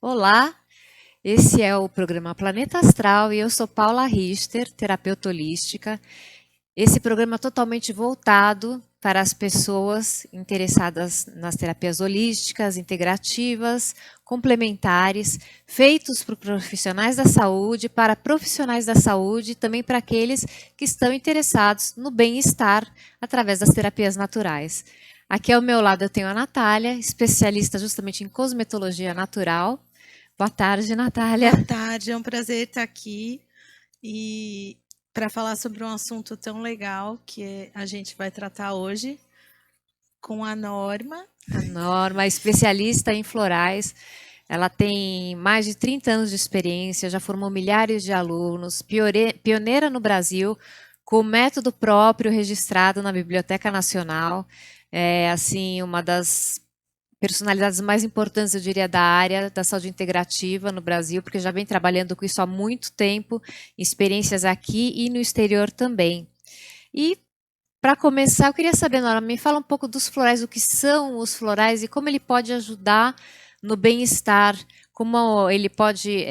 Olá, esse é o programa Planeta Astral e eu sou Paula Richter, terapeuta holística. Esse programa é totalmente voltado para as pessoas interessadas nas terapias holísticas, integrativas, complementares, feitos por profissionais da saúde, para profissionais da saúde e também para aqueles que estão interessados no bem-estar através das terapias naturais. Aqui ao meu lado eu tenho a Natália, especialista justamente em cosmetologia natural. Boa tarde, Natália. Boa tarde, é um prazer estar aqui e para falar sobre um assunto tão legal que a gente vai tratar hoje com a Norma. A Norma, especialista em florais. Ela tem mais de 30 anos de experiência, já formou milhares de alunos, pioneira no Brasil, com método próprio registrado na Biblioteca Nacional. É, assim, uma das personalidades mais importantes, eu diria, da área da saúde integrativa no Brasil, porque já vem trabalhando com isso há muito tempo, experiências aqui e no exterior também. E, para começar, eu queria saber, Nora, me fala um pouco dos florais, o que são os florais e como ele pode ajudar no bem-estar, como ele pode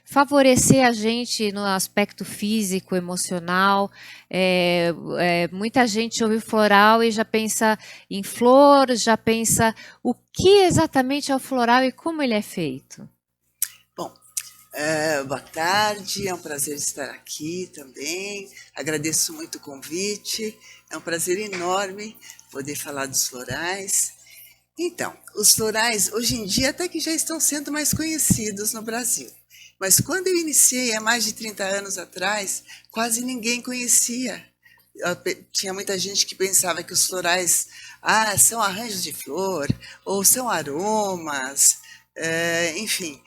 favorecer a gente no aspecto físico, emocional. Muita gente ouve floral e já pensa em flor, já pensa o que exatamente é o floral e como ele é feito. Bom, boa tarde, é um prazer estar aqui também. Agradeço muito o convite, é um prazer enorme poder falar dos florais. Então, os florais hoje em dia até que já estão sendo mais conhecidos no Brasil. Mas quando eu iniciei há mais de 30 anos atrás, quase ninguém conhecia. Tinha muita gente que pensava que os florais são arranjos de flor ou são aromas, enfim,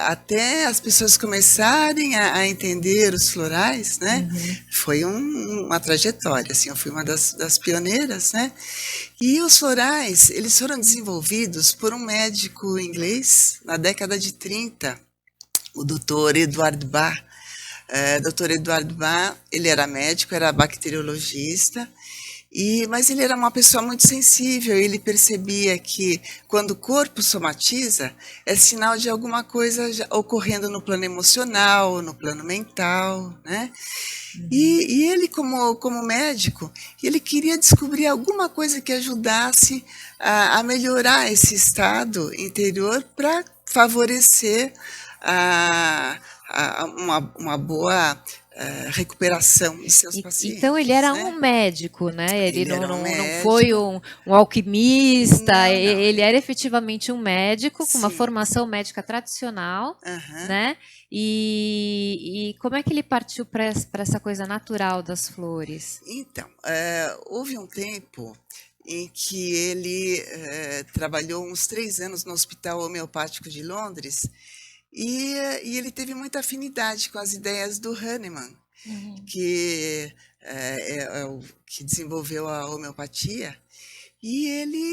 até as pessoas começarem a entender os florais, né? Foi uma trajetória, assim, eu fui uma das pioneiras, né? E os florais, eles foram desenvolvidos por um médico inglês na década de 30, o Dr. Edward Bach. Dr. Eduardo Bach, ele era médico, era bacteriologista, mas ele era uma pessoa muito sensível. Ele percebia que quando o corpo somatiza, é sinal de alguma coisa ocorrendo no plano emocional, no plano mental, né? E ele, como médico, ele queria descobrir alguma coisa que ajudasse a melhorar esse estado interior para favorecer uma boa recuperação dos seus Então ele pacientes, era né? um médico, né? Ele Ele era um não foi médico. um alquimista, Não, não. ele era efetivamente um médico com uma Sim. formação médica tradicional, Aham. né? E como é que ele partiu para essa coisa natural das flores? Então, houve um tempo em que ele trabalhou uns 3 anos no Hospital Homeopático de Londres e ele teve muita afinidade com as ideias do Hahnemann, que é o que desenvolveu a homeopatia. E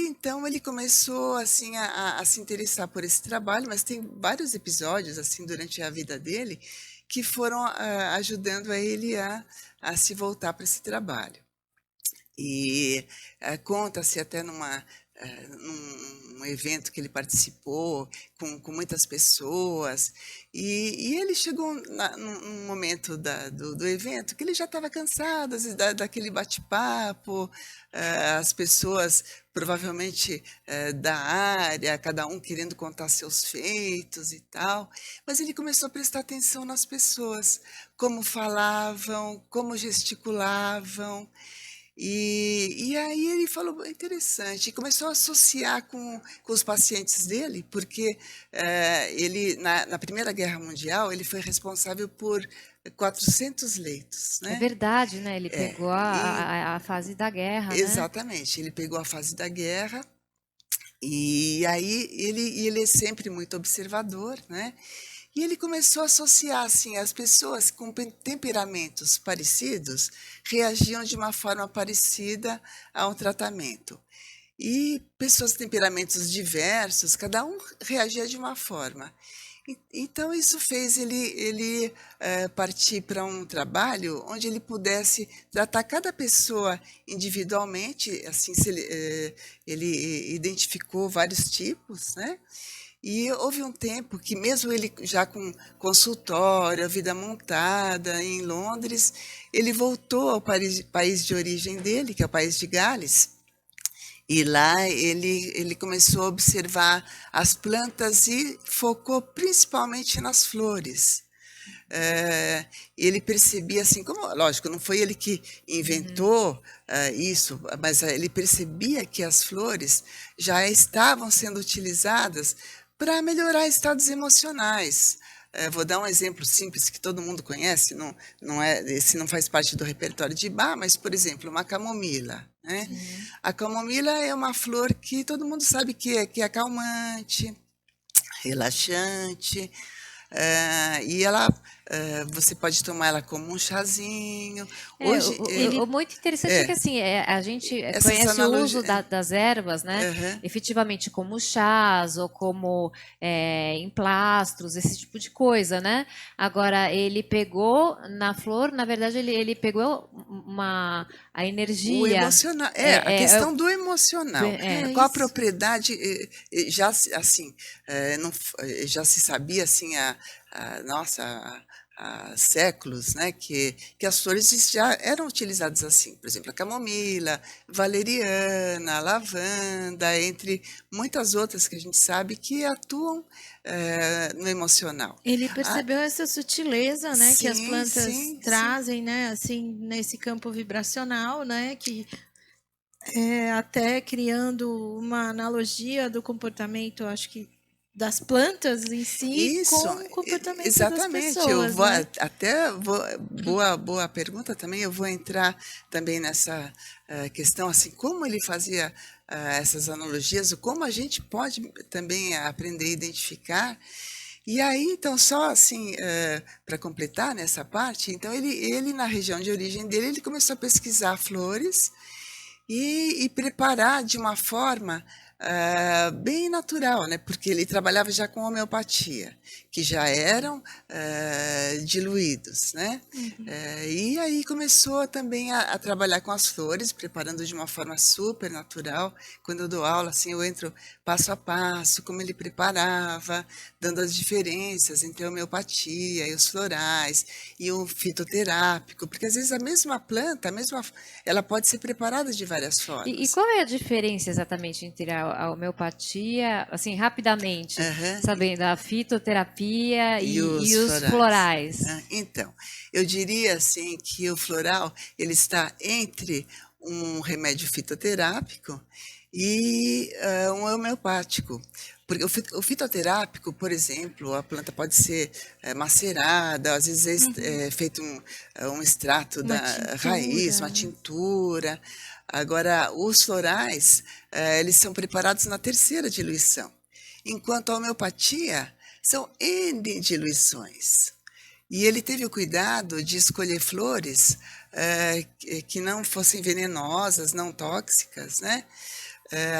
então, ele começou assim a se interessar por esse trabalho, mas tem vários episódios assim durante a vida dele que foram ajudando a ele a se voltar para esse trabalho. E conta-se até num evento que ele participou com muitas pessoas, e ele chegou num momento do evento que ele já estava cansado às vezes, daquele bate-papo, as pessoas provavelmente da área, cada um querendo contar seus feitos e tal, mas ele começou a prestar atenção nas pessoas, como falavam, como gesticulavam, e aí ele falou, interessante, e começou a associar com os pacientes dele, porque ele, na Primeira Guerra Mundial, ele foi responsável por 400 leitos, É né? verdade, né? Ele pegou E, a fase da guerra, né? exatamente, ele pegou a fase da guerra, e aí ele é sempre muito observador, né? E ele começou a associar assim, as pessoas com temperamentos parecidos reagiam de uma forma parecida a um tratamento. E pessoas de temperamentos diversos, cada um reagia de uma forma. Então, isso fez ele partir para um trabalho onde ele pudesse tratar cada pessoa individualmente, assim, ele identificou vários tipos, né? E houve um tempo que, mesmo ele já com consultório, a vida montada em Londres, ele voltou ao país de origem dele, que é o país de Gales, e lá ele começou a observar as plantas e focou principalmente nas flores. Ele percebia assim, como, lógico, não foi ele que inventou isso, mas ele percebia que as flores já estavam sendo utilizadas para melhorar estados emocionais. Vou dar um exemplo simples que todo mundo conhece, não é, esse não faz parte do repertório de Bach, mas, por exemplo, uma camomila. Né? A camomila é uma flor que todo mundo sabe que é calmante, relaxante, e ela, você pode tomar ela como um chazinho. Hoje, O muito interessante é que assim, a gente essas conhece o uso analogias. das ervas, né? Aham. Efetivamente como chás ou como emplastros, esse tipo de coisa, né? Agora, ele pegou na flor, na verdade, ele pegou a O energia. emocional, a questão do emocional. É Qual a isso. propriedade, já assim, não, já se sabia assim, nossa, há séculos, né, que as flores já eram utilizadas assim. Por exemplo, a camomila, valeriana, a lavanda, entre muitas outras que a gente sabe que atuam no emocional. Ele percebeu essa sutileza, né, que as Sim, plantas sim, trazem, né, assim, nesse campo vibracional, né, que até criando uma analogia do comportamento, acho que das plantas em si Isso, com o comportamento das exatamente. Eu pessoas, vou né? boa pergunta também. Eu vou entrar também nessa questão assim, como ele fazia essas analogias, como a gente pode também aprender a identificar. E aí, então, só assim, para completar nessa parte, então ele na região de origem dele, ele começou a pesquisar flores e preparar de uma forma bem natural, né? Porque ele trabalhava já com homeopatia, que já eram diluídos, né? E aí começou também a trabalhar com as flores, preparando de uma forma super natural. Quando eu dou aula, assim, eu entro passo a passo, como ele preparava, dando as diferenças entre a homeopatia e os florais e o fitoterápico, porque às vezes a mesma planta, ela pode ser preparada de várias E formas. qual é a diferença exatamente entre a homeopatia, assim, rapidamente, Aham. sabendo a fitoterapia E e os os florais. florais? Então, eu diria assim que o floral ele está entre um remédio fitoterápico e um homeopático. Porque o fitoterápico, por exemplo, a planta pode ser macerada, às vezes é feito um extrato Uma da raiz, tintura, uma né? tintura. Agora, os florais, eles são preparados na terceira diluição, enquanto a homeopatia são N diluições. E ele teve o cuidado de escolher flores que não fossem venenosas, não tóxicas, né?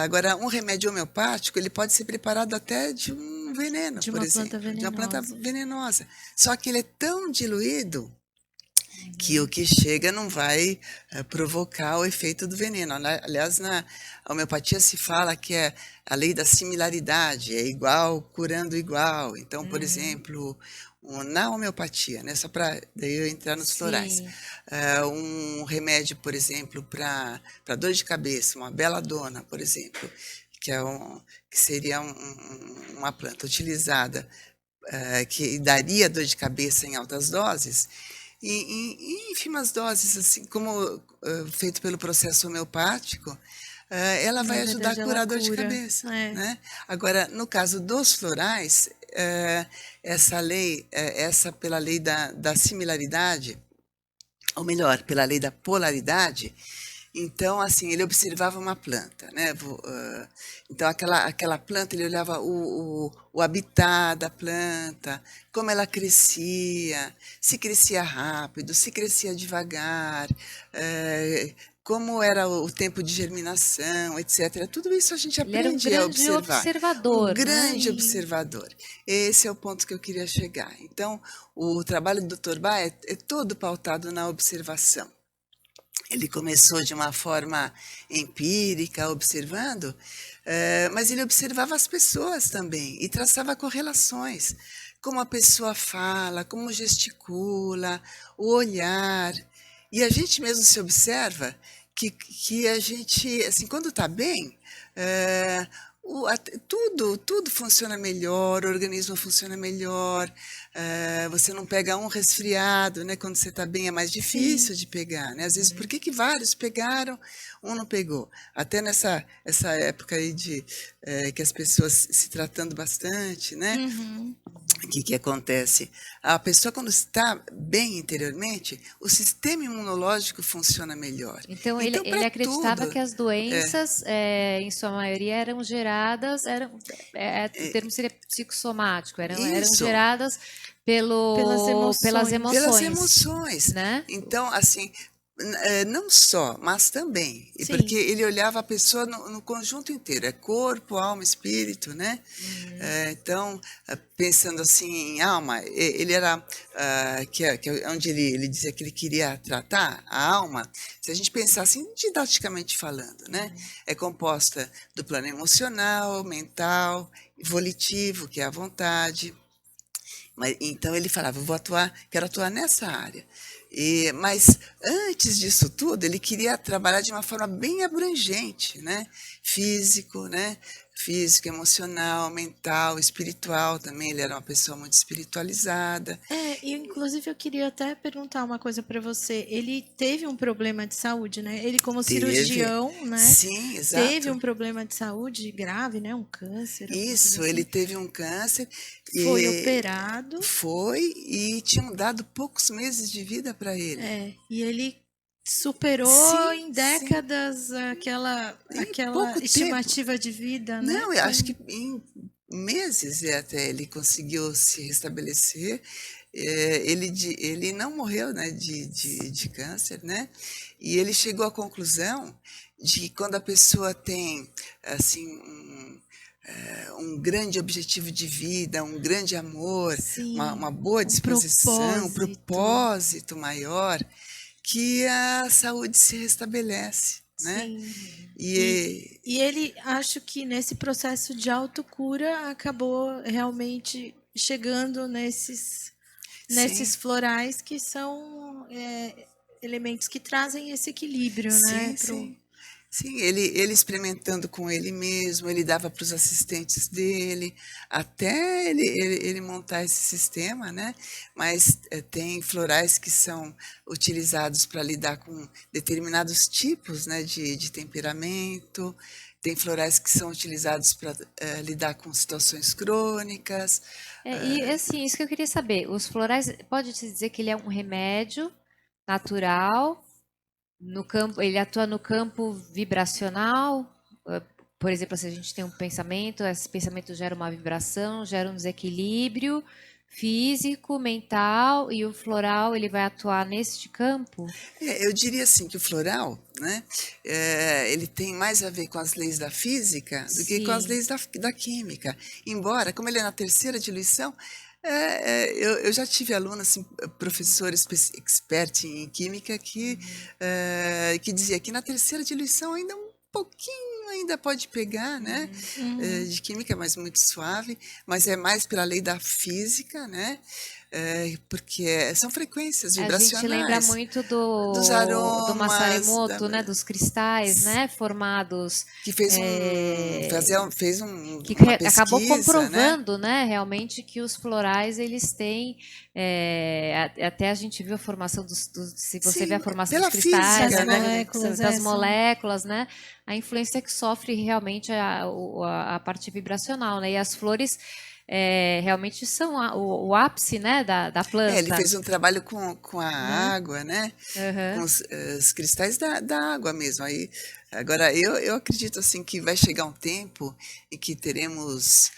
Agora, um remédio homeopático, ele pode ser preparado até de um veneno, De por uma planta exemplo, de uma planta venenosa. venenosa. Só que ele é tão diluído que o que chega não vai provocar o efeito do veneno. Aliás, na homeopatia se fala que é a lei da similaridade, é igual curando igual. Então, por exemplo, na homeopatia, né, só para daí eu entrar nos florais, Sim. um remédio, por exemplo, para dor de cabeça, uma beladona, por exemplo, que seria uma planta utilizada que daria dor de cabeça em altas doses, em ínfimas doses, assim como feito pelo processo homeopático, ela Na vai ajudar a verdade, ela curar a dor de cura. cabeça. É. Né? Agora, no caso dos florais, essa lei, essa pela lei da similaridade, ou melhor, pela lei da polaridade, então, assim, ele observava uma planta, né? Então, aquela planta, ele olhava o habitat da planta, como ela crescia, se crescia rápido, se crescia devagar, como era o tempo de germinação, etc. Tudo isso a gente Ele era um aprende a grande observar. Um observador, né? grande observador. Esse é o ponto que eu queria chegar. Então, o trabalho do Dr. Bach é todo pautado na observação. Ele começou de uma forma empírica, observando, mas ele observava as pessoas também e traçava correlações. Como a pessoa fala, como gesticula, o olhar. E a gente mesmo se observa que a gente, assim, quando está bem, tudo funciona melhor, o organismo funciona melhor, você não pega um resfriado, né? Quando você está bem é mais difícil de pegar, né? Às vezes, por que vários pegaram, um não pegou? Até essa época aí que as pessoas se tratando bastante, né? O que acontece? A pessoa, quando está bem interiormente, o sistema imunológico funciona melhor. Então, ele para acreditava tudo, que as doenças, em sua maioria, eram geradas, o termo seria psicossomático, eram isso, geradas pelas pelas emoções, emoções. né? Então, assim, não só, mas também. E Sim. porque ele olhava a pessoa no conjunto inteiro, é corpo, alma, espírito, né? Então, pensando assim em alma, ele era, onde ele dizia que ele queria tratar a alma, se a gente pensar assim, didaticamente falando, né? É composta do plano emocional, mental, volitivo, que é a vontade. Então ele falava, quero atuar nessa área. Mas antes disso tudo, ele queria trabalhar de uma forma bem abrangente, né? Físico, né? Físico, emocional, mental, espiritual também. Ele era uma pessoa muito espiritualizada. E inclusive eu queria até perguntar uma coisa para você. Ele teve um problema de saúde, né? Ele como cirurgião, né? Sim, exato. Teve um problema de saúde grave, né? Um câncer. Isso, ele teve um câncer. Foi operado. Foi, e tinham dado poucos meses de vida para ele. E ele superou em décadas aquela estimativa de vida, né? Não, eu acho que em meses até ele conseguiu se restabelecer. Ele não morreu, né, de câncer, né? E ele chegou à conclusão de que quando a pessoa tem assim um grande objetivo de vida, um grande amor, uma boa disposição, um propósito maior, que a saúde se restabelece, né? Sim. E ele, acho que nesse processo de autocura, acabou realmente chegando nesses florais que são elementos que trazem esse equilíbrio, né? Sim, ele experimentando com ele mesmo, ele dava para os assistentes dele, até ele montar esse sistema, né? Mas tem florais que são utilizados para lidar com determinados tipos, né, de temperamento, tem florais que são utilizados para lidar com situações crônicas. E assim, isso que eu queria saber, os florais, pode-se dizer que ele é um remédio natural, ele atua no campo vibracional, por exemplo, se a gente tem um pensamento, esse pensamento gera uma vibração, gera um desequilíbrio físico, mental, e o floral ele vai atuar neste campo? Eu diria assim que o floral, né, ele tem mais a ver com as leis da física do que com as leis da química. Embora, como ele é na terceira diluição, eu já tive aluno, assim, professor expert em química que dizia que na terceira diluição ainda um pouquinho ainda pode pegar, né? De química, mas muito suave, mas é mais pela lei da física, né? Porque são frequências vibracionais. A gente lembra muito dos aromas, do Masaru Emoto, né? Dos cristais, né? Formados. Que fez que uma pesquisa, acabou comprovando, né? Realmente que os florais eles têm. Até a gente viu a formação se você vê a formação dos cristais, física, né? Das moléculas, né? A influência que sofre realmente a parte vibracional, né? E as flores realmente são o ápice, né, da planta. Ele fez um trabalho com a água, né? Com os cristais da água mesmo. Aí, agora, eu acredito assim que vai chegar um tempo em que teremos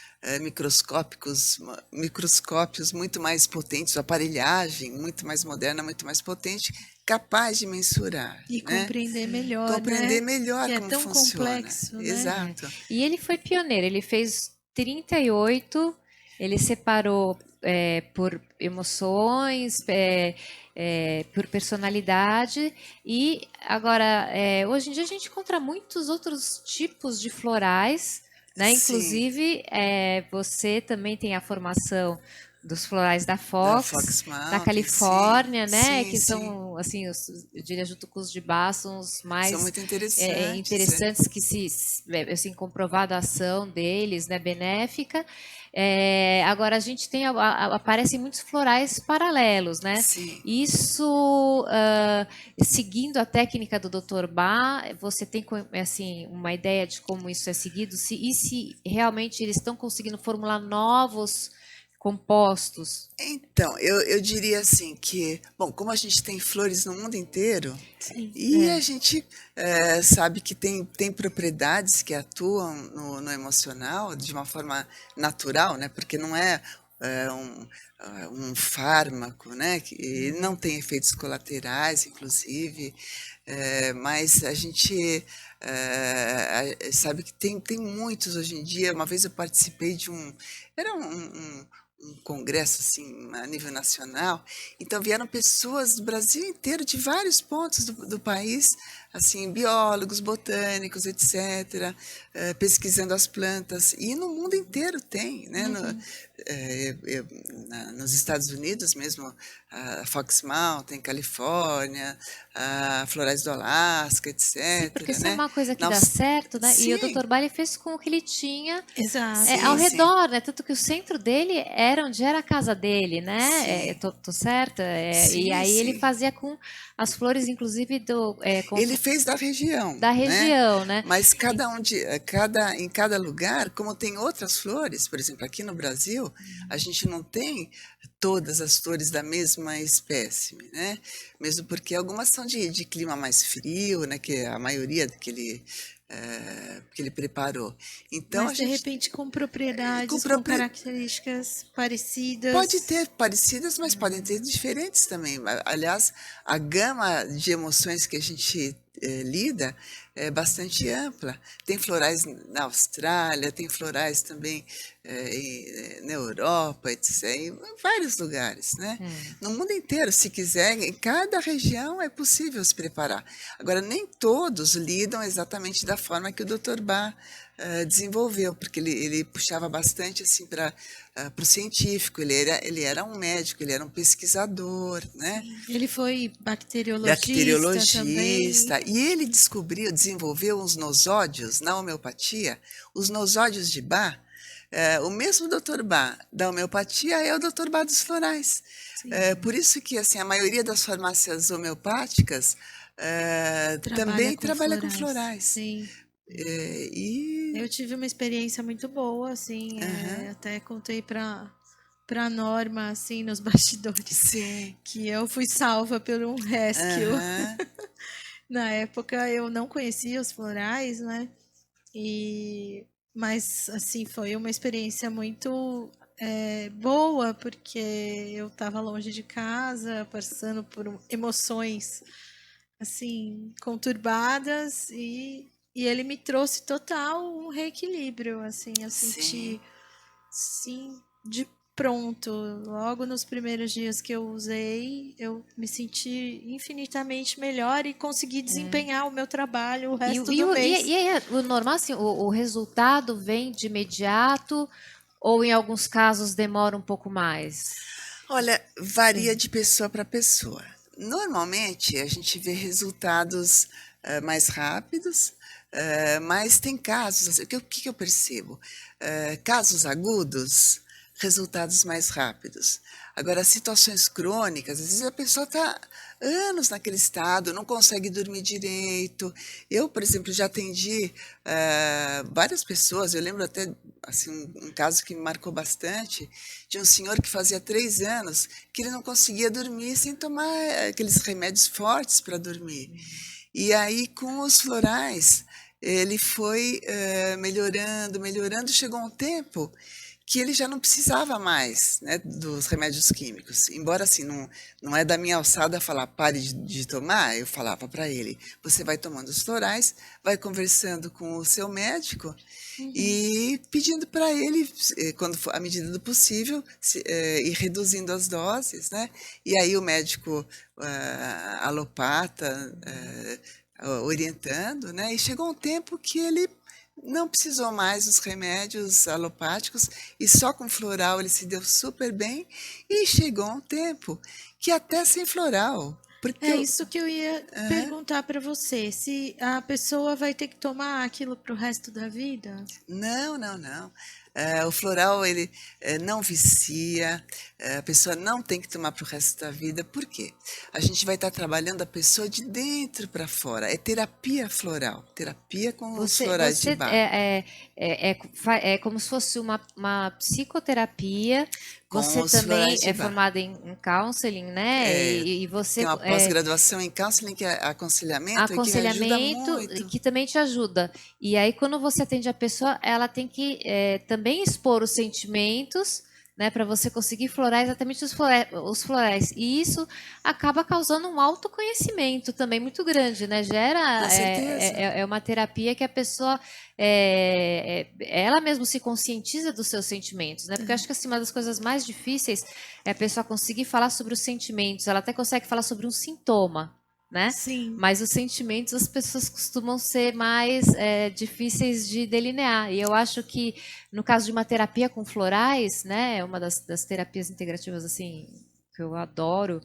microscópios muito mais potentes, aparelhagem muito mais moderna, muito mais potente, capaz de mensurar. E compreender melhor, compreender melhor que como é tão funciona. Complexo, né? Exato. E ele foi pioneiro, ele fez 38, ele separou por emoções, por personalidade. E agora, hoje em dia a gente encontra muitos outros tipos de florais, né? Sim, Inclusive, você também tem a formação dos florais da da Fox, Fox na Mountain, sim, Califórnia, né? sim, Que sim. são, assim, eu diria, junto com os de Bar, são os São mais muito interessantes, é. interessantes que assim, comprovada a ação deles, né? Benéfica. Agora a gente tem aparecem muitos florais paralelos, né? Sim. Isso seguindo a técnica do Dr. Bach, você tem assim uma ideia de como isso é seguido? Se realmente eles estão conseguindo formular novos compostos? Então, eu diria assim que, bom, como a gente tem flores no mundo inteiro, Sim. e a gente sabe que tem propriedades que atuam no emocional de uma forma natural, né? Porque não é, um fármaco, né? Que não tem efeitos colaterais, inclusive, mas a gente sabe que tem muitos hoje em dia. Uma vez eu participei de era um congresso assim a nível nacional, então vieram pessoas do Brasil inteiro, de vários pontos do país, assim, biólogos, botânicos, etc., pesquisando as plantas, e no mundo inteiro tem, né? Nos Estados Unidos mesmo, a Fox Mountain, Califórnia, a Florais do Alasca, Sim, porque etc., se é né? uma coisa que Na dá certo, né? E o Sim, Dr. Bali fez com o que ele tinha ao sim, Exato. sim, redor, né? Tanto que o centro dele era onde era a casa dele, né? sim, Tô certa? E sim, aí ele sim. fazia com as flores, inclusive, Ele fez da região, da né? região, né? Mas em cada lugar, como tem outras flores, por exemplo, aqui no Brasil, a gente não tem todas as flores da mesma espécime, né? Mesmo porque algumas são de clima mais frio, né? Que é a maioria que ele preparou. Então a Mas de gente repente com com propriedades, com propri- características pode parecidas. ter parecidas, mas podem ter diferentes também. Aliás, a gama de emoções que a gente lida é bastante ampla. Tem florais na Austrália, tem florais também na Europa, etc., em vários lugares, né? No mundo inteiro, se quiser, em cada região é possível se preparar. Agora, nem todos lidam exatamente da forma que o Dr. Bach desenvolveu, porque ele puxava bastante assim para o científico. Ele era um médico, ele era um pesquisador, né? Sim. Ele foi bacteriologista também. Bacteriologista, e ele desenvolveu uns nosódios na homeopatia, os nosódios de Bach. O mesmo Dr. Bach da homeopatia é o Dr. Bach dos florais. Sim. Por isso que assim a maioria das farmácias homeopáticas Trabalha também com trabalha com florais. florais. Sim. E Eu tive uma experiência muito boa, assim, aham, até contei para Norma, assim, nos bastidores, sim, que eu fui salva por um rescue. aham, Na época eu não conhecia os florais, né? E mas assim foi uma experiência muito boa porque eu estava longe de casa, passando por emoções assim conturbadas e ele me trouxe total um reequilíbrio, assim, eu sim, senti sim de pronto, logo nos primeiros dias que eu usei, eu me senti infinitamente melhor e consegui desempenhar o meu trabalho o resto do mês. E aí, o normal, assim, o resultado vem de imediato ou em alguns casos demora um pouco mais? olha, varia de pessoa para pessoa. Normalmente, a gente vê resultados mais rápidos, mas tem casos, assim, o que eu percebo? Casos agudos, resultados mais rápidos. Agora, situações crônicas, às vezes a pessoa está anos naquele estado, não consegue dormir direito. Eu, por exemplo, já atendi várias pessoas, eu lembro até assim, um caso que me marcou bastante, de um senhor que fazia 3 anos que ele não conseguia dormir sem tomar aqueles remédios fortes para dormir. E aí, com os florais, ele foi melhorando, melhorando. Chegou um tempo que ele já não precisava mais, né, dos remédios químicos. Embora assim, não é da minha alçada falar pare de tomar, eu falava para ele, você vai tomando os florais, vai conversando com o seu médico e pedindo para ele, quando for, à medida do possível, ir reduzindo as doses, né? E aí o médico alopata orientando, né? E chegou um tempo que ele não precisou mais dos remédios alopáticos e só com floral ele se deu super bem e chegou um tempo que até sem floral, porque É isso que eu ia perguntar para você, se a pessoa vai ter que tomar aquilo para o resto da vida? não. O floral ele não vicia, a pessoa não tem que tomar para o resto da vida. Por quê? A gente vai estar trabalhando a pessoa de dentro para fora. É terapia floral, terapia com os florais de Bach. É como se fosse uma psicoterapia. Com Você os também florais de é Bach. formada em counseling, né? E você Tem uma pós-graduação em counseling, que é aconselhamento, e que me ajuda aconselhamento muito. que também te ajuda. E aí, quando você atende a pessoa, ela tem que também expor os sentimentos, né, para você conseguir florar exatamente os florais. E isso acaba causando um autoconhecimento também muito grande, né? Gera Com certeza. uma terapia que a pessoa ela mesma se conscientiza dos seus sentimentos, né? Porque eu acho que assim, uma das coisas mais difíceis é a pessoa conseguir falar sobre os sentimentos. Ela até consegue falar sobre um sintoma, né? Sim. Mas os sentimentos as pessoas costumam ser mais difíceis de delinear. E eu acho que no caso de uma terapia com florais, né, uma das terapias integrativas assim que eu adoro,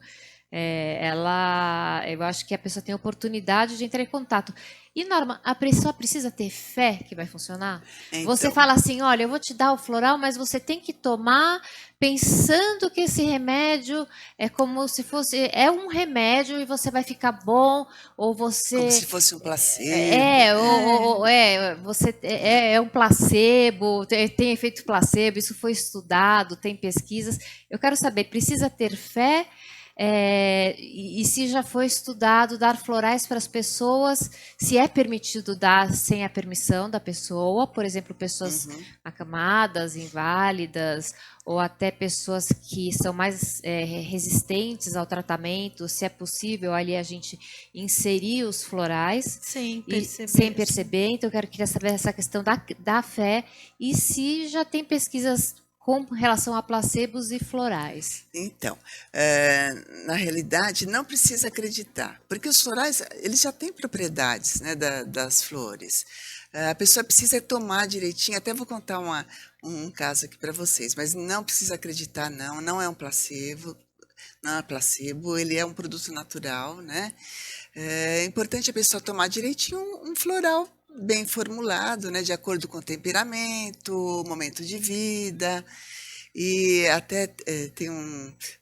eu acho que a pessoa tem a oportunidade de entrar em contato. E, Norma, a pessoa precisa ter fé que vai funcionar? Você Então. fala assim, olha, eu vou te dar o floral, mas você tem que tomar pensando que esse remédio é como se fosse... É um remédio e você vai ficar bom, ou você... Como se fosse um placebo. É um placebo, tem efeito placebo, isso foi estudado, tem pesquisas. Eu quero saber, precisa ter fé? E se já foi estudado dar florais para as pessoas, se é permitido dar sem a permissão da pessoa, por exemplo, pessoas acamadas, inválidas, ou até pessoas que são mais resistentes ao tratamento, se é possível ali a gente inserir os florais sem perceber. Então, eu queria saber essa questão da fé e se já tem pesquisas com relação a placebos e florais. Então, na realidade, não precisa acreditar, porque os florais eles já têm propriedades, né, das flores. A pessoa precisa tomar direitinho, até vou contar um caso aqui para vocês, mas não precisa acreditar, não é um placebo, não é placebo, ele é um produto natural, né? É importante a pessoa tomar direitinho um floral bem formulado, né, de acordo com o temperamento, momento de vida. E até tem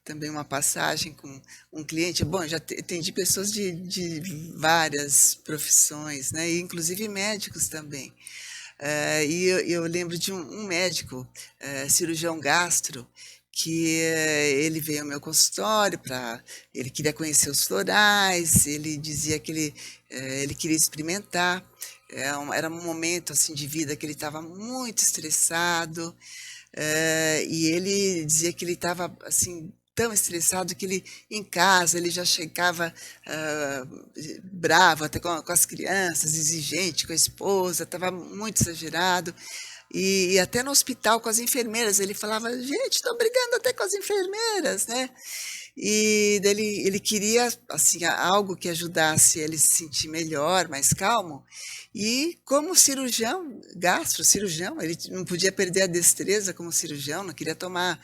também uma passagem com um cliente. Bom, já atendi pessoas de várias profissões, né, e inclusive médicos também. E eu lembro de um médico, cirurgião gastro, que ele veio ao meu consultório ele queria conhecer os florais, ele dizia que ele queria experimentar. Era um momento assim de vida que ele estava muito estressado, e ele dizia que ele estava assim tão estressado que ele em casa ele já chegava bravo até com as crianças, exigente com a esposa, estava muito exagerado. E até no hospital com as enfermeiras, ele falava, gente, estou brigando até com as enfermeiras, né? E ele queria assim algo que ajudasse ele a se sentir melhor, mais calmo. E como gastrocirurgião, ele não podia perder a destreza como cirurgião, não queria tomar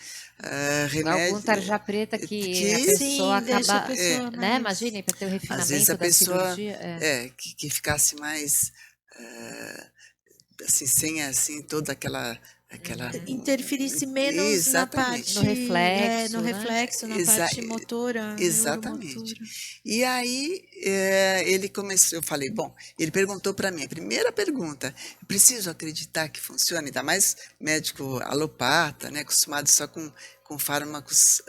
remédio. Algum tarja preta que a pessoa acaba, né? Imaginem, para ter o refinamento às vezes a da pessoa cirurgia. Que ficasse mais assim, sem assim toda aquela interferisse menos na parte no reflexo, no reflexo, na parte motora, exatamente. E aí ele começou, eu falei, bom, ele perguntou para mim, a primeira pergunta, eu preciso acreditar que funciona, ainda mais médico alopata, né, acostumado só com fármacos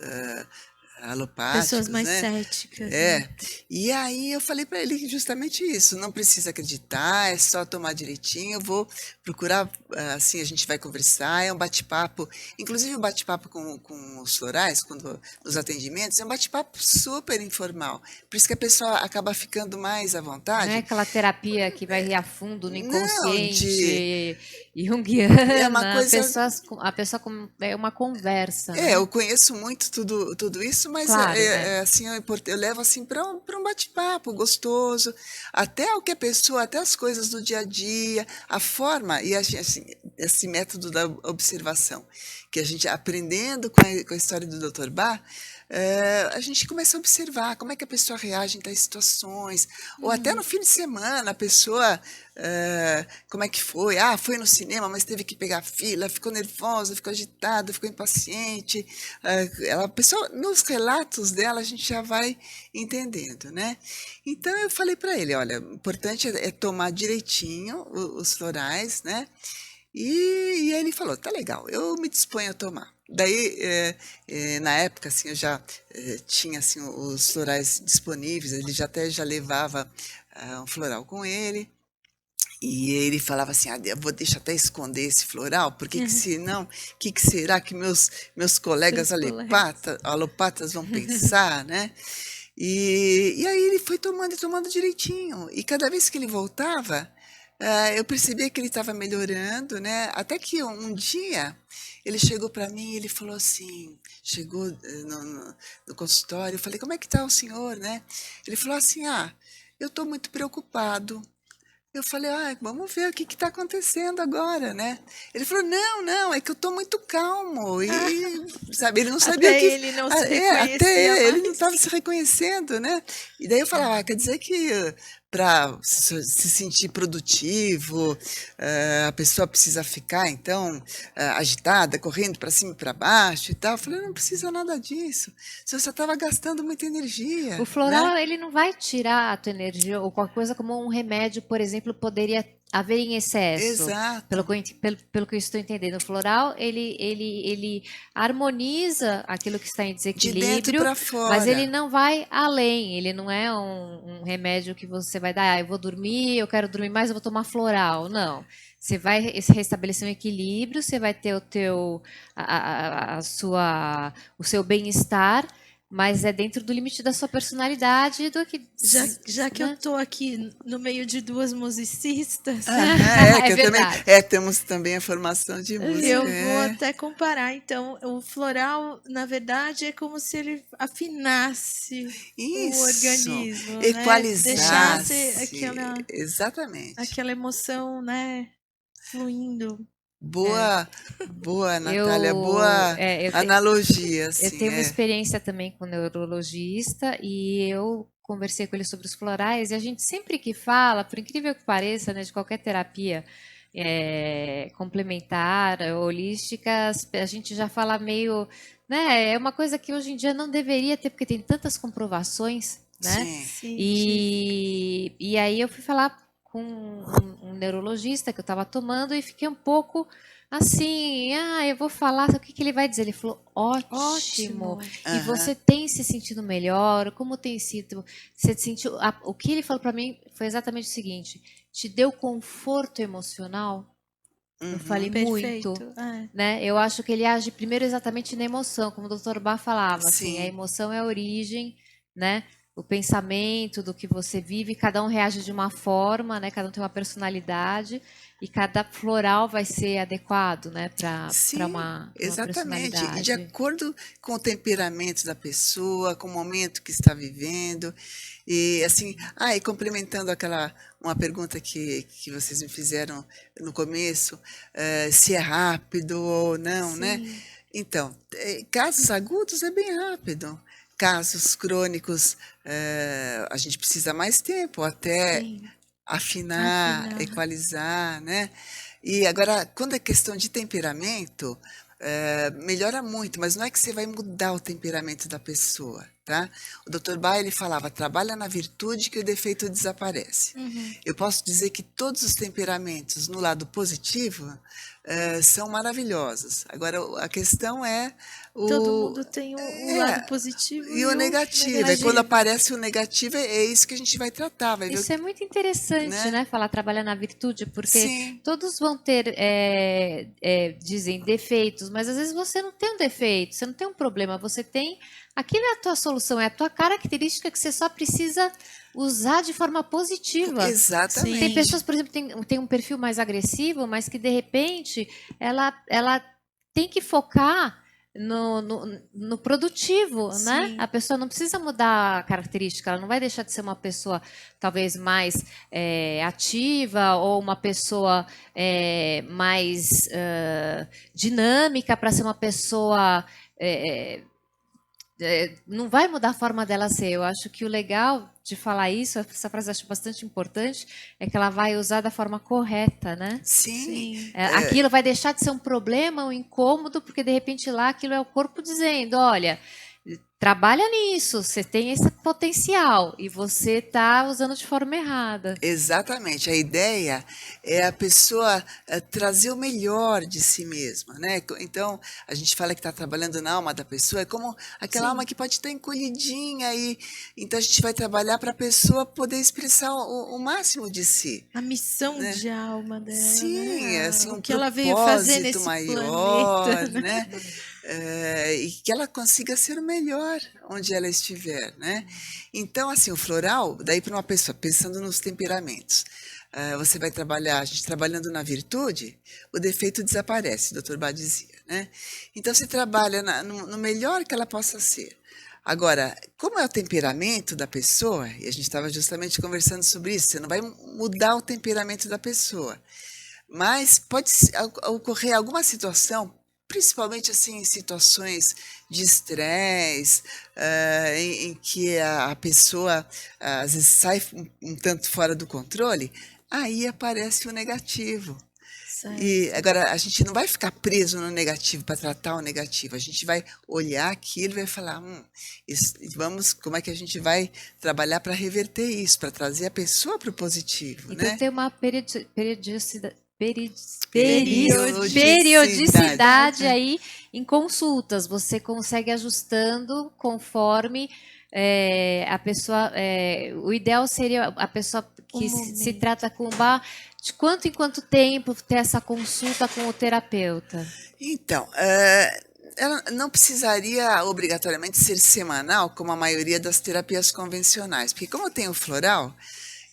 Pessoas alopáticos, mais né? céticas, né? É, e aí eu falei para ele justamente isso, não precisa acreditar, é só tomar direitinho, eu vou procurar, assim, a gente vai conversar, é um bate-papo, inclusive o bate-papo com os florais, quando, nos atendimentos, é um bate-papo super informal, por isso que a pessoa acaba ficando mais à Não é vontade. aquela terapia que vai ir a fundo no Não, de inconsciente, é uma junguiana, coisa. a pessoa é uma conversa, É, né? eu conheço muito tudo isso, mas Claro, é. assim, eu levo assim para um bate-papo gostoso, até o que a pessoa, até as coisas do dia a dia, a forma, e assim, esse método da observação, que a gente aprendendo com a história do Dr. Bach, a gente começa a observar como é que a pessoa reage em tais situações, ou até no fim de semana, a pessoa, como é que foi? Ah, foi no cinema, mas teve que pegar fila, ficou nervosa, ficou agitada, ficou impaciente. A pessoa, nos relatos dela, a gente já vai entendendo, né? Então eu falei para ele, olha, o importante é tomar direitinho os florais, né? E ele falou, tá legal, eu me disponho a tomar. Daí, na época, assim, eu já tinha assim, os florais disponíveis, ele já levava um floral com ele. E ele falava assim, eu vou deixar até esconder esse floral, porque que senão, que será que meus colegas Seus colegas. alopatas vão pensar, né? E aí ele foi tomando e tomando direitinho. E cada vez que ele voltava, eu percebia que ele estava melhorando, né? Até que um dia ele chegou para mim e ele falou assim, chegou no consultório, eu falei, como é que está o senhor, né? Ele falou assim, eu estou muito preocupado. Eu falei, vamos ver o que está acontecendo agora, né? Ele falou, não, não, é que eu estou muito calmo. E, sabe, ele não sabia o Até que. ele não se reconhecia Até ele não mais. estava se reconhecendo, né? E daí eu falava, quer dizer que para se sentir produtivo, a pessoa precisa ficar, então, agitada, correndo para cima e para baixo e tal. Eu falei, não precisa nada disso. Você só estava gastando muita O energia, né? floral, ele não vai tirar a tua energia ou qualquer coisa como um remédio, por exemplo, poderia haver em excesso. Exato. Pelo que eu estou entendendo, o floral, ele harmoniza aquilo que está em De dentro desequilíbrio, para mas ele fora. não vai além. Ele não é um remédio que você vai dar, eu vou dormir, eu quero dormir mais, eu vou tomar floral. Não. Você vai restabelecer um equilíbrio, você vai ter o seu bem-estar, mas é dentro do limite da sua personalidade, do que, Já que eu né? tô aqui no meio de duas musicistas, Que É eu também, verdade. temos também a formação de música, eu vou até comparar. Então, o floral, na verdade, é como se ele afinasse o Isso, organismo, né? Deixasse equalizasse, exatamente. aquela emoção, né? Fluindo. É. Boa, Natália, boa Eu analogia, Eu assim, tenho uma experiência também com o neurologista e eu conversei com ele sobre os florais e a gente sempre que fala, por incrível que pareça, né, de qualquer terapia complementar, holística, a gente já fala meio, né, é uma coisa que hoje em dia não deveria ter porque tem tantas comprovações, né? sim, E aí eu fui falar com um neurologista que eu estava tomando e fiquei um pouco assim, eu vou falar, o que que ele vai dizer? Ele falou, ótimo. Ótimo. E aham, você tem se sentido melhor? Como tem sido? Você sentiu? O que ele falou para mim foi exatamente o seguinte: te deu conforto emocional? Eu falei uhum, muito, Perfeito. É. né? Eu acho que ele age primeiro exatamente na emoção, como o Dr. Bach falava, assim, a sim, emoção é a origem, né? O pensamento do que você vive, cada um reage de uma forma, né? Cada um tem uma personalidade e cada floral vai ser adequado, né? Para sim, uma exatamente. E de personalidade. acordo com o temperamento da pessoa, com o momento que está vivendo. E assim, e complementando uma pergunta que vocês me fizeram no começo, se é rápido ou não, né? Sim, Então, casos agudos é bem rápido. Casos crônicos, a gente precisa mais tempo até sim. afinar, Afinar. equalizar, né? E agora, quando é questão de temperamento, melhora muito, mas não é que você vai mudar o temperamento da pessoa, tá? O Dr. Bach, ele falava, trabalha na virtude que o defeito desaparece. Eu posso dizer que todos os temperamentos no lado positivo são maravilhosos. Agora, a questão é Todo mundo tem o lado positivo e o negativo. E quando aparece o negativo, é isso que a gente vai tratar. Vai ver Isso é muito interessante, né? Falar trabalhar na virtude, porque Sim. todos vão ter, dizem, defeitos, mas às vezes você não tem um defeito, você não tem um problema, você tem. Aquilo é a tua solução, é a tua característica que você só precisa usar de forma positiva. Exatamente. Tem pessoas, por exemplo, tem um perfil mais agressivo, mas que de repente ela tem que focar no produtivo, né? A pessoa não precisa mudar a característica, ela não vai deixar de ser uma pessoa talvez mais ativa ou uma pessoa mais dinâmica para ser uma pessoa não vai mudar a forma dela ser. Eu acho que o legal de falar isso, essa frase eu acho bastante importante, é que ela vai usar da forma correta, né? Sim. Aquilo vai deixar de ser um problema, um incômodo, porque de repente lá aquilo é o corpo dizendo, olha, trabalha nisso, você tem esse potencial e você está usando de forma errada. Exatamente. A ideia é a pessoa trazer o melhor de si mesma, né? Então, a gente fala que está trabalhando na alma da pessoa, é como aquela alma que pode estar encolhidinha e então a gente vai trabalhar para a pessoa poder expressar o máximo de si. A missão de alma dela, Sim, né? assim, O que ela veio fazer nesse maior, planeta, né? E que ela consiga ser o melhor onde ela estiver, né? Então, assim, o floral, daí para uma pessoa, pensando nos temperamentos, você vai trabalhar, a gente trabalhando na virtude, o defeito desaparece, o Dr. Bach dizia, né? Então, você trabalha no melhor que ela possa ser. Agora, como é o temperamento da pessoa, e a gente estava justamente conversando sobre isso, você não vai mudar o temperamento da pessoa, mas pode ocorrer alguma situação, principalmente assim em situações de estresse, em que a pessoa às vezes sai um tanto fora do controle, aí aparece o negativo. E agora a gente não vai ficar preso no negativo para tratar o negativo. A gente vai olhar aquilo e vai falar, como é que a gente vai trabalhar para reverter isso, para trazer a pessoa para o positivo, então né? tem uma periodicidade aí em consultas. Você consegue ajustando conforme a pessoa. O ideal seria a pessoa que se trata com o Bach, de quanto em quanto tempo ter essa consulta com o terapeuta? Então, ela não precisaria obrigatoriamente ser semanal, como a maioria das terapias convencionais, porque como tem o floral,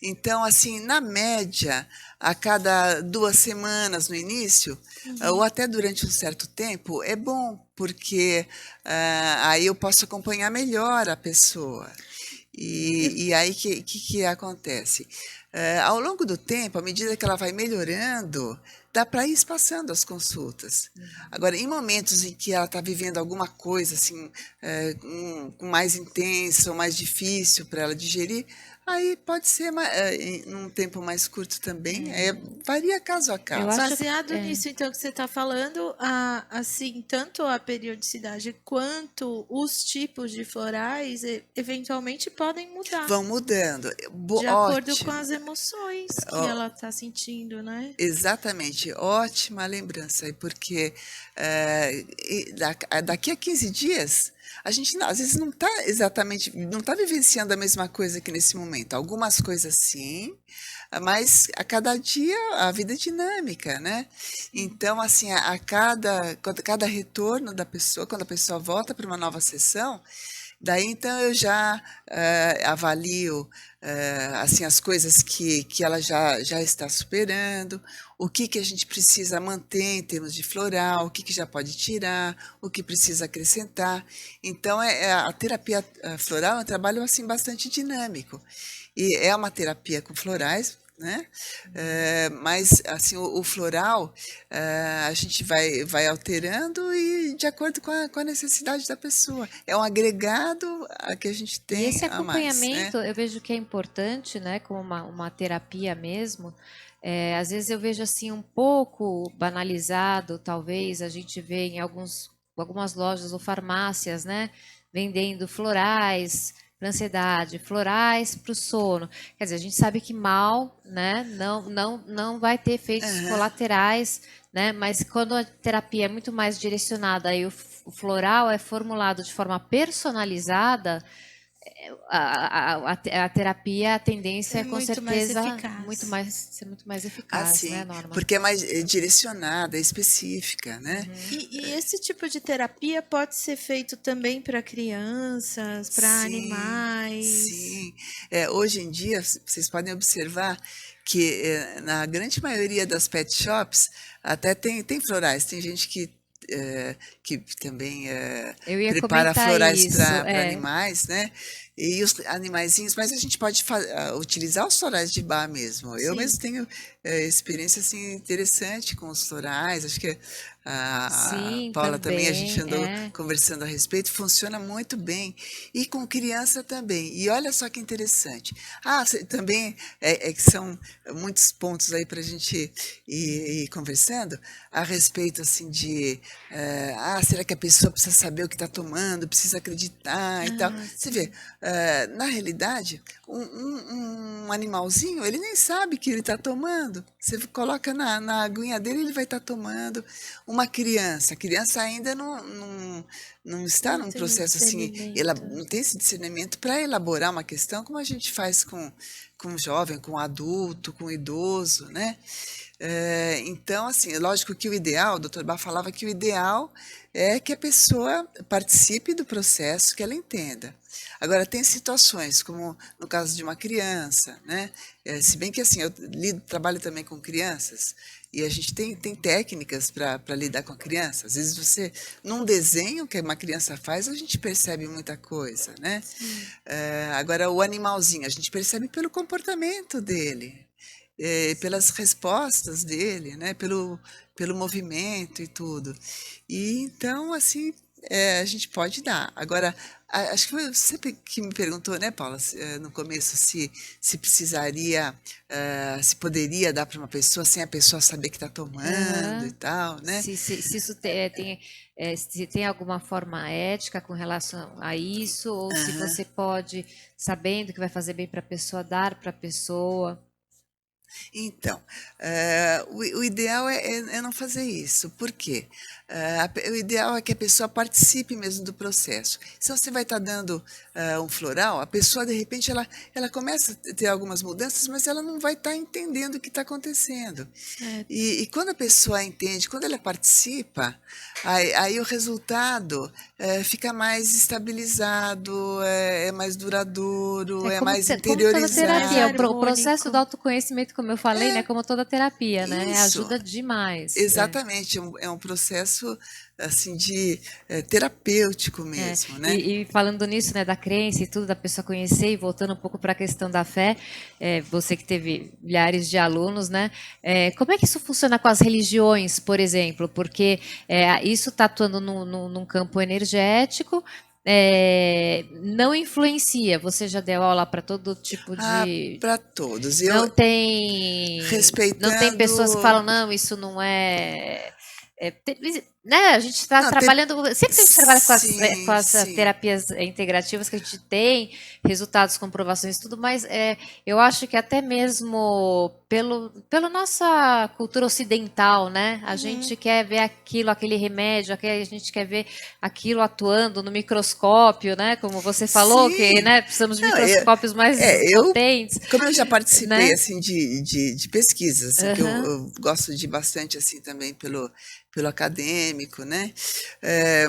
então, assim, na média, a cada 2 semanas no início, ou até durante um certo tempo, é bom, porque aí eu posso acompanhar melhor a pessoa. E aí, que acontece? Ao longo do tempo, à medida que ela vai melhorando, dá para ir espaçando as consultas. Agora, em momentos em que ela está vivendo alguma coisa assim, mais intensa ou mais difícil para ela digerir, aí pode ser em um tempo mais curto também. Varia caso a caso. Baseado nisso, então, que você está falando, assim, tanto a periodicidade quanto os tipos de florais, eventualmente podem mudar. Vão mudando. De acordo com as emoções que ela está sentindo, né? Exatamente. Ótima lembrança. Porque daqui a 15 dias... A gente, às vezes, não está vivenciando a mesma coisa que nesse momento. Algumas coisas sim, mas a cada dia a vida é dinâmica, né? Então, assim, cada retorno da pessoa, quando a pessoa volta para uma nova sessão, daí então eu já avalio assim, as coisas que ela já está superando, o que a gente precisa manter em termos de floral, o que já pode tirar, o que precisa acrescentar. Então, a terapia floral é um trabalho assim, bastante dinâmico. E é uma terapia com florais, né? Mas assim, o floral a gente vai alterando e de acordo com a necessidade da pessoa. É um agregado que a gente tem. E esse acompanhamento, a mais, né? eu vejo que é importante, né? Como uma terapia mesmo. Às vezes eu vejo assim um pouco banalizado, talvez a gente vê em algumas lojas ou farmácias, né? vendendo florais para ansiedade, florais para o sono. Quer dizer, a gente sabe que mal, né, não vai ter efeitos Aham. colaterais, né, mas quando a terapia é muito mais direcionada e o floral é formulado de forma personalizada, a terapia, a tendência É é com muito mais certeza eficaz. ser muito mais eficaz, né, Assim, Norma? porque é mais direcionada, é específica, né? E esse tipo de terapia pode ser feito também para crianças, para Sim, animais. sim. Hoje em dia, vocês podem observar que na grande maioria das pet shops até tem florais. Tem gente que também Eu ia prepara comentar florais isso, para animais, né? E os animaizinhos, mas a gente pode utilizar os florais de bar mesmo. Eu Sim, mesmo tenho experiência assim, interessante com os florais. Acho que a sim, Paula também, a gente também, andou é. conversando a respeito, funciona muito bem. E com criança também. E olha só que interessante. Também é que são muitos pontos aí para a gente ir conversando a respeito assim de será que a pessoa precisa saber o que está tomando, precisa acreditar e tal. Você vê, sim. na realidade, um animalzinho, ele nem sabe que ele está tomando. Você coloca na aguinha dele, ele vai estar tomando. Uma criança, a criança ainda não está Não num tem o processo assim, discernimento. não tem esse discernimento para elaborar uma questão como a gente faz com um jovem, com um adulto, com um idoso, né? Então, assim, é lógico que o ideal, o doutor Bach falava que o ideal é que a pessoa participe do processo, que ela entenda. Agora, tem situações, como no caso de uma criança, né? Se bem que, assim, eu trabalho também com crianças, e a gente tem técnicas para lidar com a criança. Às vezes você, num desenho que uma criança faz, a gente percebe muita coisa, né? Sim. Agora, o animalzinho, a gente percebe pelo comportamento dele, pelas respostas dele, né? Pelo movimento e tudo. E então, assim, a gente pode dar. Agora, acho que foi você que me perguntou, né, Paula, no começo, se precisaria, se poderia dar para uma pessoa sem a pessoa saber que está tomando e Aham. tal, né? Se isso se tem alguma forma ética com relação a isso, ou se Aham. você pode, sabendo que vai fazer bem para a pessoa, dar para a pessoa. Então, o ideal é não fazer isso. Por quê? O ideal é que a pessoa participe mesmo do processo. Se você vai estar dando um floral, a pessoa, de repente, ela começa a ter algumas mudanças, mas ela não vai estar entendendo o que está acontecendo. Certo. E quando a pessoa entende, quando ela participa, aí o resultado fica mais estabilizado, é mais duradouro, É é mais como toda terapia, Mais interiorizado. o processo do harmônico. autoconhecimento, como eu falei, né, como toda terapia, né, Isso. ajuda demais. Exatamente, é um processo assim de terapêutico mesmo, né? E falando nisso, né, da crença e tudo, da pessoa conhecer, e voltando um pouco para a questão da fé, você que teve milhares de alunos, né, como é que isso funciona com as religiões, por exemplo? Porque isso está atuando num campo energético, não influencia. Você já deu aula para todo tipo de. Para todos. Eu Não tem respeitando. pessoas que falam, não, isso não é. Né, a gente está Não, trabalhando. Sempre que a gente trabalha com sim, as sim. terapias integrativas, que a gente tem resultados, comprovações, tudo, mas eu acho que até mesmo pela nossa cultura ocidental, né? A gente quer ver aquilo, aquele remédio, a gente quer ver aquilo atuando no microscópio, né? Como você falou, que Sim. né, precisamos de Não, microscópios mais eu, potentes, como eu já participei né? assim de pesquisas, assim, que Aham. eu gosto de bastante assim também pelo acadêmico, né?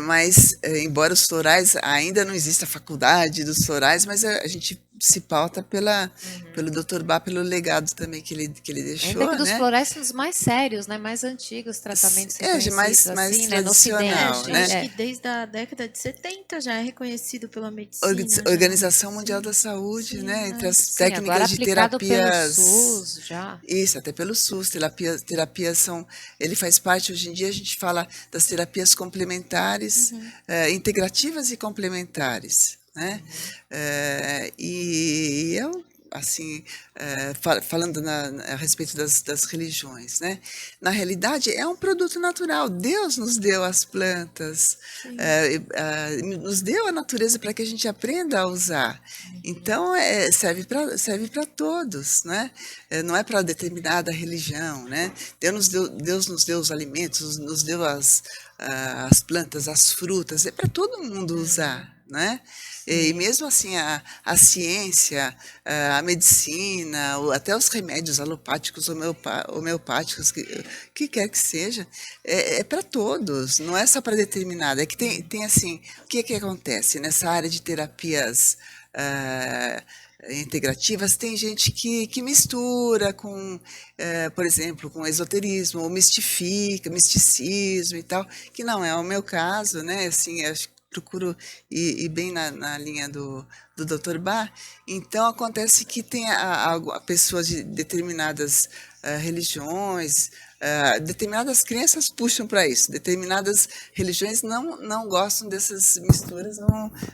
Mas embora os florais ainda não exista a faculdade dos florais, mas a gente se pauta pelo Dr. Bach, pelo legado também que ele Ainda que deixou, dos né? florais são os mais sérios, né? Mais antigos tratamentos reconhecidos, Mais assim, né? No tradicional, Ocidente. né? Acho que desde a década de 70 já é reconhecido pela medicina, já. Organização Mundial Sim, da Saúde, sim, né? Entre as Sim, agora técnicas de aplicado pelo terapias. SUS já. Isso, até pelo SUS, terapias são. Ele faz parte, hoje em dia, a gente fala das terapias complementares, integrativas e complementares. Né? E assim, falando a respeito das religiões, né? Na realidade, é um produto natural. Deus nos deu as plantas, nos deu a natureza para que a gente aprenda a usar. Então, serve para todos, né? Não é para determinada religião, né? Deus nos deu os alimentos, nos deu as plantas, as frutas, é para todo mundo usar, né? E mesmo assim, a ciência, a medicina, até os remédios alopáticos, homeopáticos, que quer que seja, é para todos, não é só para determinada. É que tem assim, o que acontece nessa área de terapias integrativas? Tem gente que mistura com, por exemplo, com esoterismo, ou misticismo e tal, que não é o meu caso, né? Assim, acho que procuro ir bem na linha do Dr. Bach. Então, acontece que tem pessoas de determinadas religiões, determinadas crenças puxam para isso, determinadas religiões não gostam dessas misturas,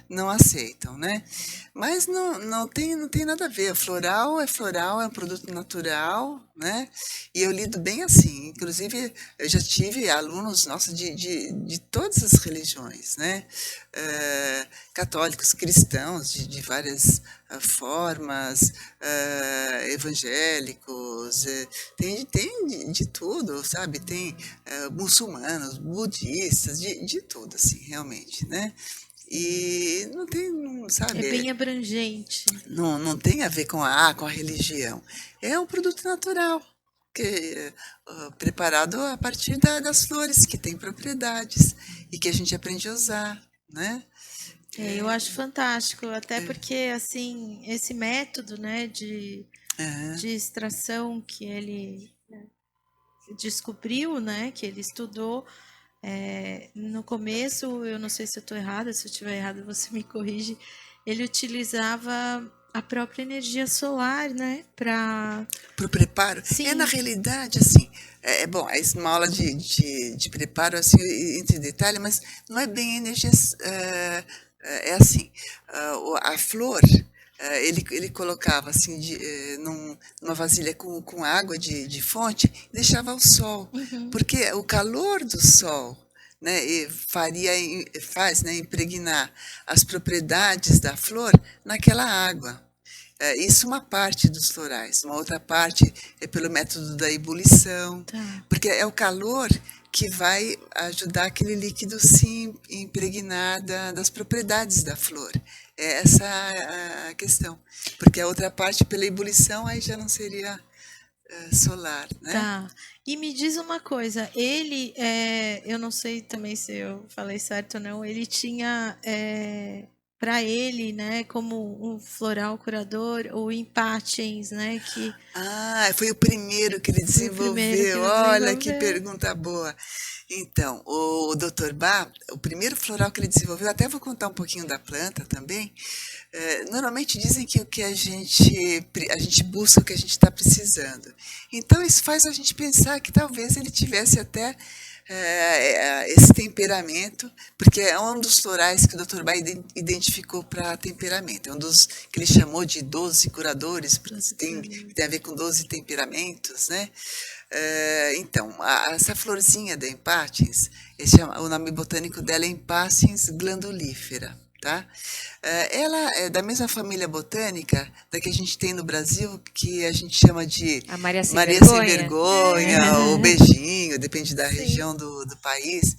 não aceitam, né? Mas não tem nada a ver. Floral, é um produto natural, né? E eu lido bem assim. Inclusive, eu já tive alunos nossos de todas as religiões, né? Católicos, cristãos, de várias formas, evangélicos, tem de tudo, sabe? Tem muçulmanos, budistas, de tudo, assim, realmente, né? E não tem, É sabe? bem abrangente. Não tem a ver com a religião. É um produto natural, preparado a partir das flores, que tem propriedades e que a gente aprende a usar, né? Eu acho fantástico, até porque assim esse método, né, de extração que ele descobriu, né, que ele estudou, no começo, eu não sei se eu estou errada, se eu estiver errada você me corrige, ele utilizava a própria energia solar, né, para o preparo. Sim. Na realidade, assim, bom, é uma aula de preparo, assim, entre detalhes, mas não é bem energia, é assim, a flor, ele colocava assim numa vasilha com água de fonte e deixava ao sol, porque o calor do sol, né, faz, né, impregnar as propriedades da flor naquela água. Isso é uma parte dos florais. Uma outra parte é pelo método da ebulição, porque é o calor que vai ajudar aquele líquido se impregnar das propriedades da flor. Essa é a questão. Porque a outra parte, pela ebulição, aí já não seria solar, né? Tá. E me diz uma coisa, ele, eu não sei também se eu falei certo ou não, ele tinha para ele, né, como um floral curador, o Impatiens, né, que foi o primeiro que ele desenvolveu. Olha que pergunta boa. Então, o Dr. Bach, o primeiro floral que ele desenvolveu, até vou contar um pouquinho da planta também. Normalmente dizem que o que a gente busca o que a gente está precisando. Então, isso faz a gente pensar que talvez ele tivesse até esse temperamento, porque é um dos florais que o Dr. Bach identificou para temperamento. É um dos que ele chamou de 12 curadores, que tem a ver com 12 temperamentos, né? Então, essa florzinha da Impatiens, o nome botânico dela é Impatiens glandulífera. Tá? Ela é da mesma família botânica da que a gente tem no Brasil, que a gente chama de a Maria Sem Vergonha, ou beijinho, depende da região do país.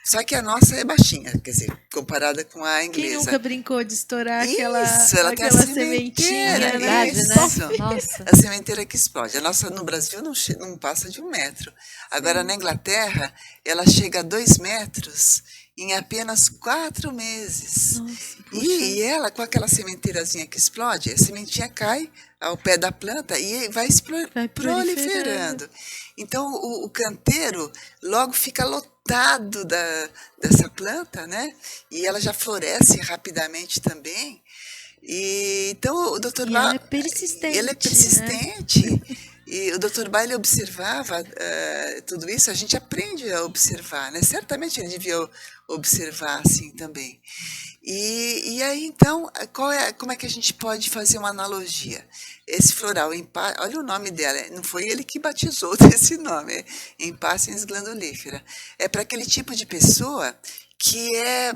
Só que a nossa é baixinha, quer dizer, comparada com a inglesa. Quem nunca brincou de estourar ela tem aquela a sementinha, né? Verdade, né? Nossa. A sementeira que explode. A nossa no Brasil não passa de 1 metro. Agora, na Inglaterra, ela chega a 2 metros em apenas 4 meses. Nossa, e ela, com aquela sementeirazinha que explode, a sementinha cai ao pé da planta e vai proliferando. Então, o canteiro logo fica lotado dessa planta, né? E ela já floresce rapidamente também. Então, o Dr. Bach, ele é persistente. Ele é persistente. Né? E o Dr. Bailey observava tudo isso, a gente aprende a observar, né? Certamente ele devia observar assim também. E aí, então, como é que a gente pode fazer uma analogia? Esse floral, olha o nome dela, não foi ele que batizou desse nome, é Empáceas glandulífera. É para aquele tipo de pessoa que é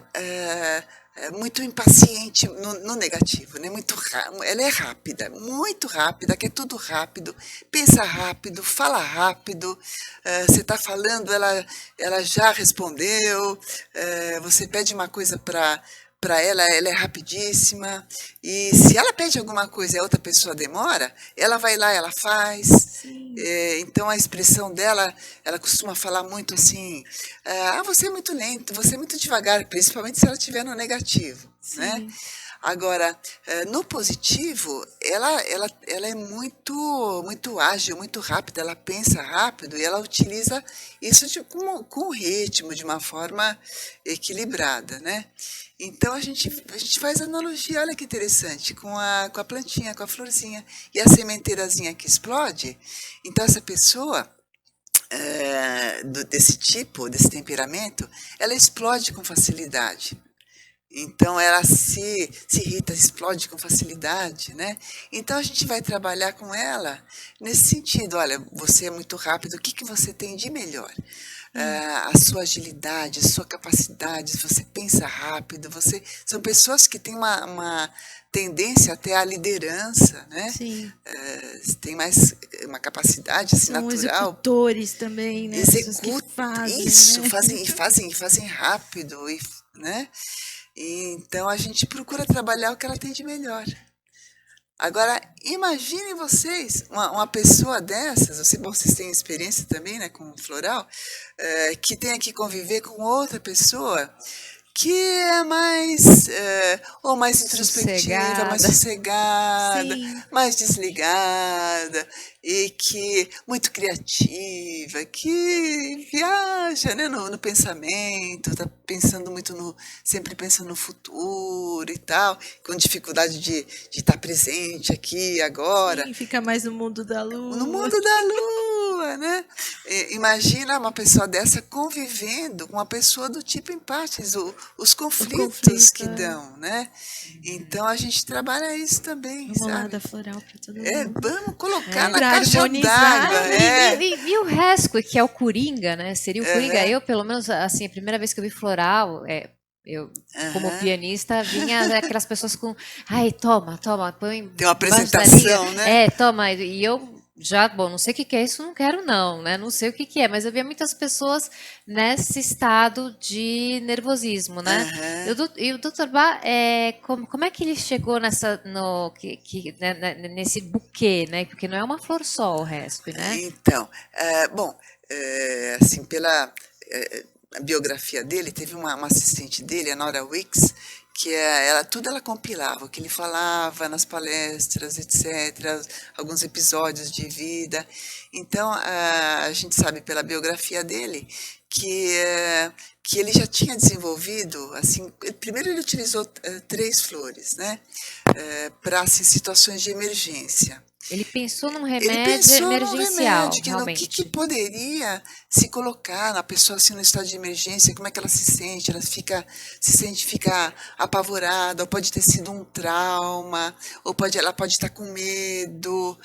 muito impaciente no negativo, né? Ela é rápida, muito rápida, quer tudo rápido, pensa rápido, fala rápido. Você está falando, ela já respondeu. Você pede uma coisa para ela é rapidíssima. E se ela pede alguma coisa e a outra pessoa demora, ela vai lá, ela faz. Então a expressão dela, ela costuma falar muito assim: você é muito lento, você é muito devagar, principalmente se ela estiver no negativo, né? Agora, no positivo, ela é muito ágil, muito rápida, ela pensa rápido e ela utiliza isso com ritmo, de uma forma equilibrada, né? Então, a gente faz analogia, olha que interessante, com a plantinha, com a florzinha. E a sementeirazinha que explode, então essa pessoa desse tipo, desse temperamento, ela explode com facilidade. Então, ela se irrita, explode com facilidade, né? Então, a gente vai trabalhar com ela nesse sentido. Olha, você é muito rápido, o que você tem de melhor? A sua agilidade, a sua capacidade, você pensa rápido, são pessoas que têm uma tendência até à liderança, né? Sim. Tem mais uma capacidade assim, São natural. executores também, né? Executam isso, né? fazem rápido, né? Então, a gente procura trabalhar o que ela tem de melhor. Agora, imaginem vocês, uma pessoa dessas, vocês têm experiência também, né, com floral, que tenha que conviver com outra pessoa que é mais introspectiva, mais sossegada, mais desligada, e que muito criativa, que viaja, né, no pensamento, está pensando muito sempre pensando no futuro e tal, com dificuldade de estar presente aqui agora. Sim, fica mais no mundo da lua. No mundo da lua, né? Imagina uma pessoa dessa convivendo com uma pessoa do tipo empático, os conflitos que dão, né? Então a gente trabalha isso também, vamos sabe? lá dar floral para todo mundo. Vamos colocar na caixa d'água. E o Rescue, que é o Coringa, né? Seria o Coringa. Eu, pelo menos, assim, a primeira vez que eu vi floral, eu, como pianista, vinha aquelas pessoas com... Ai, toma, põe... Tem uma apresentação, né? Toma. E eu não sei o que é isso, não quero não, né? Não sei o que é, mas eu via muitas pessoas nesse estado de nervosismo, né? E o Dr. Bach, como é que ele chegou nesse buquê, né? Porque não é uma flor só o Rescue, né? Então, assim, pela a biografia dele, teve uma assistente dele, a Nora Wicks, que tudo ela compilava, o que ele falava nas palestras, etc., alguns episódios de vida. Então, a gente sabe pela biografia dele que ele já tinha desenvolvido, assim, primeiro ele utilizou 3 flores, né, para situações de emergência. Ele pensou num remédio emergencial, realmente. O que poderia se colocar na pessoa assim, no estado de emergência, como é que ela se sente? Ela fica apavorada, ou pode ter sido um trauma, ou ela pode estar com medo,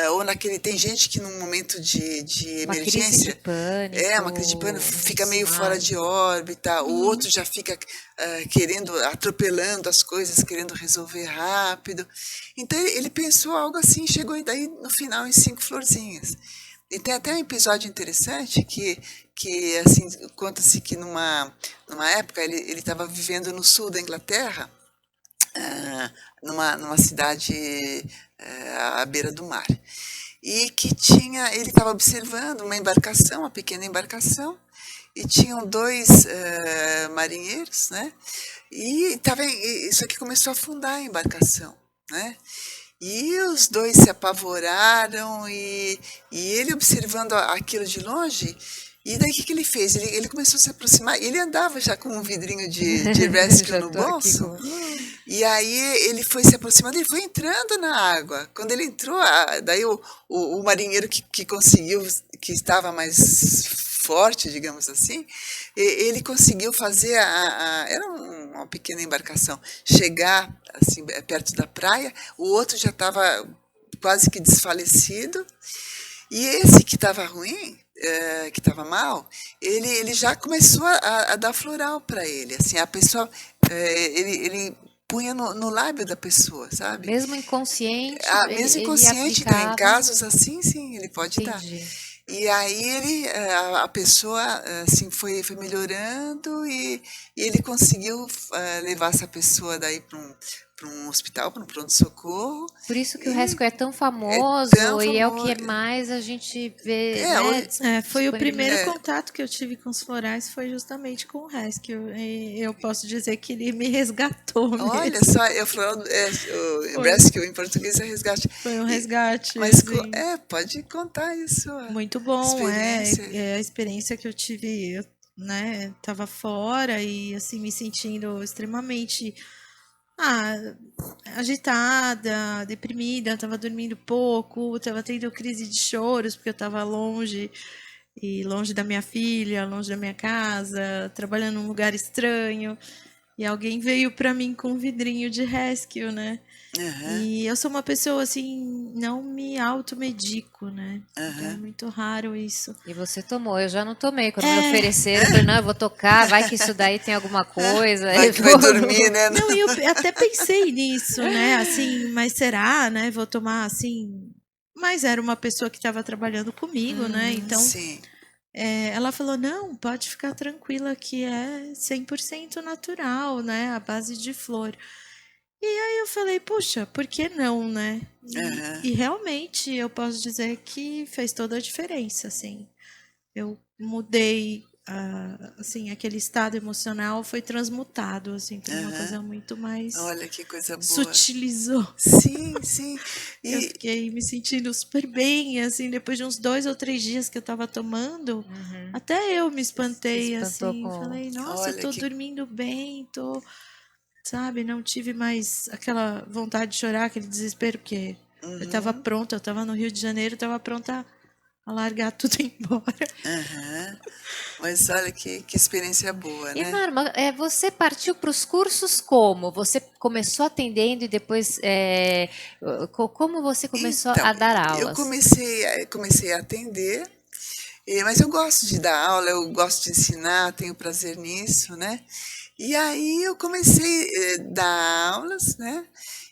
ou tem gente que num momento de emergência... Uma crise de pânico. Uma crise de pânico, fica meio fora de órbita, o outro já fica atropelando as coisas, querendo resolver rápido. Então, ele pensou algo assim, chegou daí no final em 5 florzinhas. E tem até um episódio interessante que assim, conta-se que numa época ele estava vivendo no sul da Inglaterra, numa cidade à beira do mar. E que ele estava observando uma pequena embarcação, e tinham 2 marinheiros, né? E isso aqui começou a afundar a embarcação, né? E os 2 se apavoraram, e ele observando aquilo de longe, e daí o que ele fez? Ele começou a se aproximar, ele andava já com um vidrinho de rescue no bolso, E aí ele foi se aproximando, ele foi entrando na água. Quando ele entrou, daí o marinheiro que conseguiu, que estava mais forte, digamos assim, ele conseguiu fazer era uma pequena embarcação, chegar assim perto da praia. O outro já estava quase que desfalecido. E esse que estava ruim, que estava mal, ele já começou a dar floral para ele. Assim, a pessoa, ele punha no lábio da pessoa, sabe? Mesmo inconsciente, Mesmo ele inconsciente, então, em aplicava. casos assim, sim, ele pode dar. Entendi. E aí a pessoa assim foi melhorando e ele conseguiu levar essa pessoa daí para um hospital, para um pronto-socorro. Por isso que o E Rescue é tão é tão famoso e é o que famoso. mais a gente vê, É, né? Foi o primeiro É. contato que eu tive com os florais, foi justamente com o Rescue. E eu posso dizer que ele me resgatou Olha mesmo. só, eu falo, o Foi. rescue em português é resgate. Foi um resgate, Mas assim. pode contar isso, a Muito bom, experiência. é a experiência que eu tive, né? Tava fora e assim me sentindo extremamente ah, agitada, deprimida, tava dormindo pouco, tava tendo crise de choros porque eu tava longe e longe da minha filha, longe da minha casa, trabalhando num lugar estranho. E alguém veio para mim com um vidrinho de Rescue, né? Aham, E eu sou uma pessoa assim, não me automedico, né? Então é aham. muito raro isso. E você tomou, eu já não tomei. Quando me É, ofereceram, eu falei, não, eu vou tocar, vai que isso daí tem alguma coisa. Vai Eu que vai vou- dormir, né? não, e eu até pensei nisso, né? Assim, mas será, né? Vou tomar assim. Mas era uma pessoa que estava trabalhando comigo, né? Então Sim. ela falou: não, pode ficar tranquila que é 100% natural, né? A base de flor. E aí eu falei, puxa, por que não, né? Aham. E realmente eu posso dizer que fez toda a diferença, assim. Eu mudei, assim, aquele estado emocional foi transmutado, assim, para uma Aham. coisa muito mais Olha que coisa boa. sutilizou. Sim, sim. Eu E fiquei me sentindo super bem, assim, depois de uns 2 ou 3 dias que eu estava tomando, Uhum. até eu me Se espantei, espantou assim, com. falei, nossa, eu olha tô que. dormindo bem, tô, sabe, não tive mais aquela vontade de chorar, aquele desespero, porque eu estava Uhum. pronta, eu estava no Rio de Janeiro, estava pronta a largar tudo e ir embora. Aham. Mas olha que experiência boa, E né? Norma, você partiu para os cursos como? Você começou atendendo e depois como você começou Então, a dar eu aulas? comecei a atender, mas eu gosto de dar aula, eu gosto de ensinar, tenho prazer nisso, né? E aí eu comecei a dar aulas, né?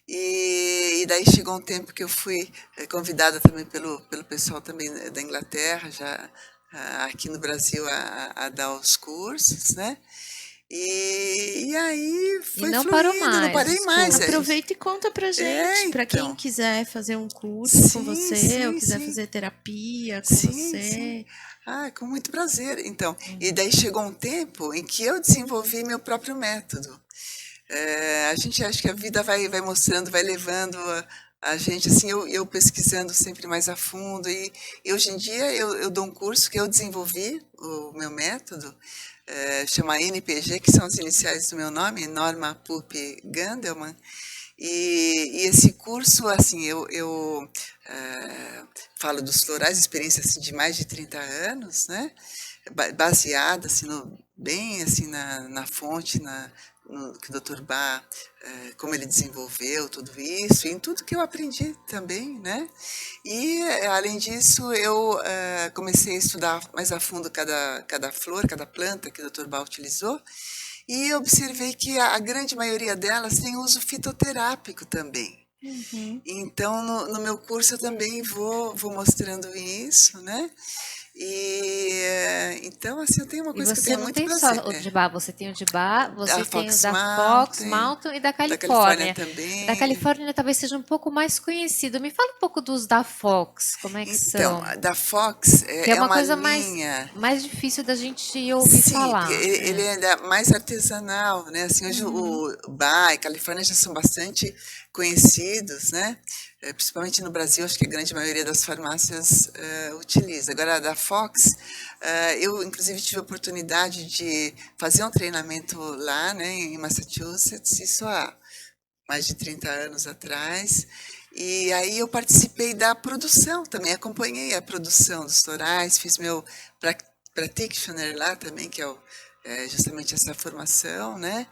E daí chegou um tempo que eu fui convidada também pelo pessoal também da Inglaterra, já aqui no Brasil, a dar os cursos, né? E aí E foi não parou fluindo, não mais parei os mais. cursos. Aproveita e conta pra É, gente, pra quem então. quiser fazer um curso com Sim, você, ou sim, quiser sim. fazer terapia com Sim, sim. você. Ah, com muito prazer. Então, e Uhum. daí chegou um tempo em que eu desenvolvi meu próprio método. A gente acha que a vida vai mostrando, vai levando a gente, assim, eu pesquisando sempre mais a fundo. E hoje em dia eu dou um curso que eu desenvolvi, o meu método, chama NPG, que são as iniciais do meu nome, Norma Pupi Gandelman. E esse curso, assim, eu falo dos florais, experiência assim, de mais de 30 anos, né? Baseada assim, bem assim, na fonte, no que o Dr. Bach, como ele desenvolveu tudo isso, e em tudo que eu aprendi também, né? E, além disso, eu comecei a estudar mais a fundo cada flor, cada planta que o Dr. Bach utilizou, e observei que a grande maioria delas tem uso fitoterápico também. Uhum. Então, no meu curso eu também vou mostrando isso, né? Então, assim, eu tenho uma E coisa que eu você tenho não muito tem só prazer. o de Bar, você tem o de Bar, Da você tem o Fox da Fox Mountain, Mountain e da da Califórnia Califórnia. Da também. Califórnia talvez seja um pouco mais conhecido. Me fala um pouco dos da Fox, como é que Então, são? a da Fox Que é é uma uma coisa mais, linha. mais difícil da gente ouvir Sim, porque falar. ele é ainda mais artesanal, né? Assim, hoje Uhum. o Bar e Califórnia já são bastante conhecidos, né? Principalmente no Brasil, acho que a grande maioria das farmácias utiliza. Agora, a da Fox, eu inclusive tive a oportunidade de fazer um treinamento lá, né, em Massachusetts, isso há mais de 30 anos atrás. E aí eu participei da produção também, acompanhei a produção dos florais, fiz meu practitioner lá também, que é justamente essa formação, né?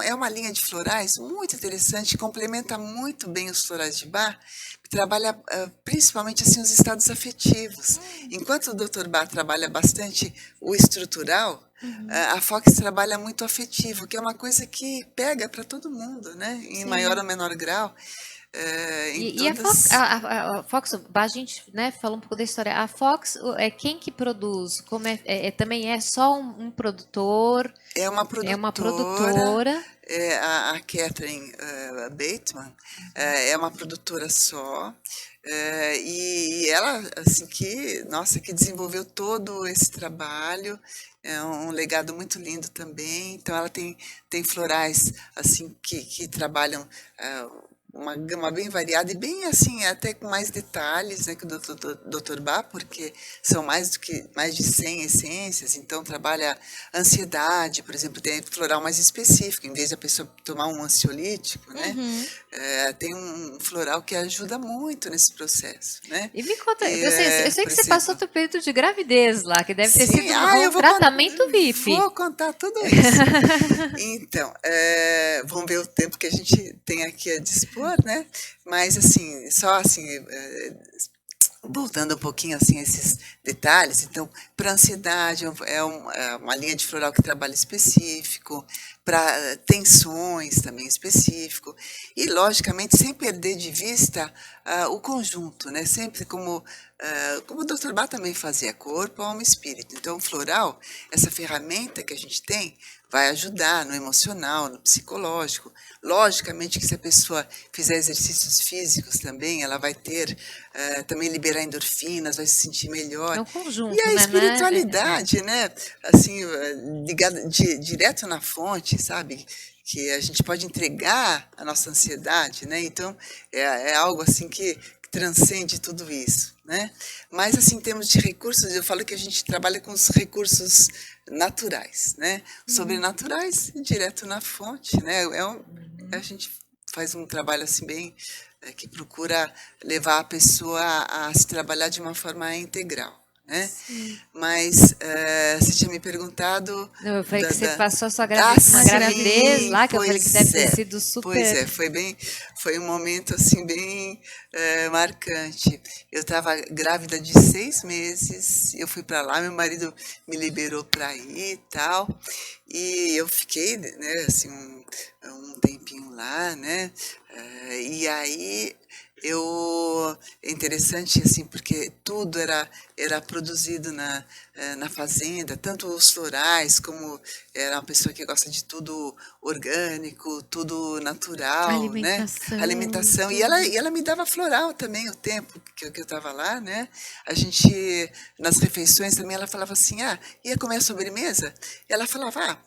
É uma linha de florais muito interessante, complementa muito bem os florais de Bach, que trabalha principalmente assim os estados afetivos. Enquanto o Dr. Bach trabalha bastante o estrutural, a Fox trabalha muito o afetivo, que é uma coisa que pega para todo mundo, né? Em maior Sim. ou menor grau. E a Fox, a gente, né, falou um pouco da história. A Fox é quem que produz? Como também é só um produtor? É uma É uma produtora, produtora. a Catherine Bateman é uma produtora só, e ela, assim, nossa, que desenvolveu todo esse trabalho, é um legado muito lindo também. Então, ela tem florais, assim, que trabalham uma gama bem variada e bem assim, até com mais detalhes, né, que o Dr. Bach, porque são mais de 100 essências, então trabalha ansiedade, por exemplo, tem floral mais específico, em vez de a pessoa tomar um ansiolítico, né, tem um floral que ajuda muito nesse processo, né. E me conta, E, eu sei por que você passou exemplo, teu período de gravidez lá, que deve ter sim, sido eu um tratamento VIP. vou contar tudo isso. Então, vamos ver o tempo que a gente tem aqui a dispor, né? Mas, assim, só assim, voltando um pouquinho assim a esses detalhes, então, para ansiedade é uma linha de floral que trabalha específico, para tensões também específico, e logicamente sem perder de vista o conjunto, né? Sempre como o Dr. Bach também fazia, corpo, alma e espírito. Então, o floral, essa ferramenta que a gente tem, vai ajudar no emocional, no psicológico. Logicamente que se a pessoa fizer exercícios físicos também, ela vai ter, também liberar endorfinas, vai se sentir melhor. É um conjunto, E a né? Não espiritualidade, né? Assim, ligada direto na fonte, sabe? Que a gente pode entregar a nossa ansiedade, né? Então, é algo assim que transcende tudo isso, né? Mas, assim, em termos de recursos, eu falo que a gente trabalha com os recursos naturais, né? Sobrenaturais, direto na fonte, né? A gente faz um trabalho assim bem que procura levar a pessoa a se trabalhar de uma forma integral, né? Sim. Mas você tinha me perguntado Não, eu falei que você da, passou uma sim, gravidez lá, que eu falei que deve ter sido pois super. é, foi um momento assim bem marcante. Eu estava grávida de 6 meses, eu fui para lá, meu marido me liberou para ir e tal, e eu fiquei, né, assim, um tempinho lá, né, e aí é interessante assim porque tudo era produzido na fazenda, tanto os florais como era uma pessoa que gosta de tudo orgânico, tudo natural, né? Alimentação, Alimentação. E tudo. ela me dava floral também o tempo que eu estava lá, né? A gente, nas refeições também, ela falava assim, ia comer a sobremesa? E ela falava,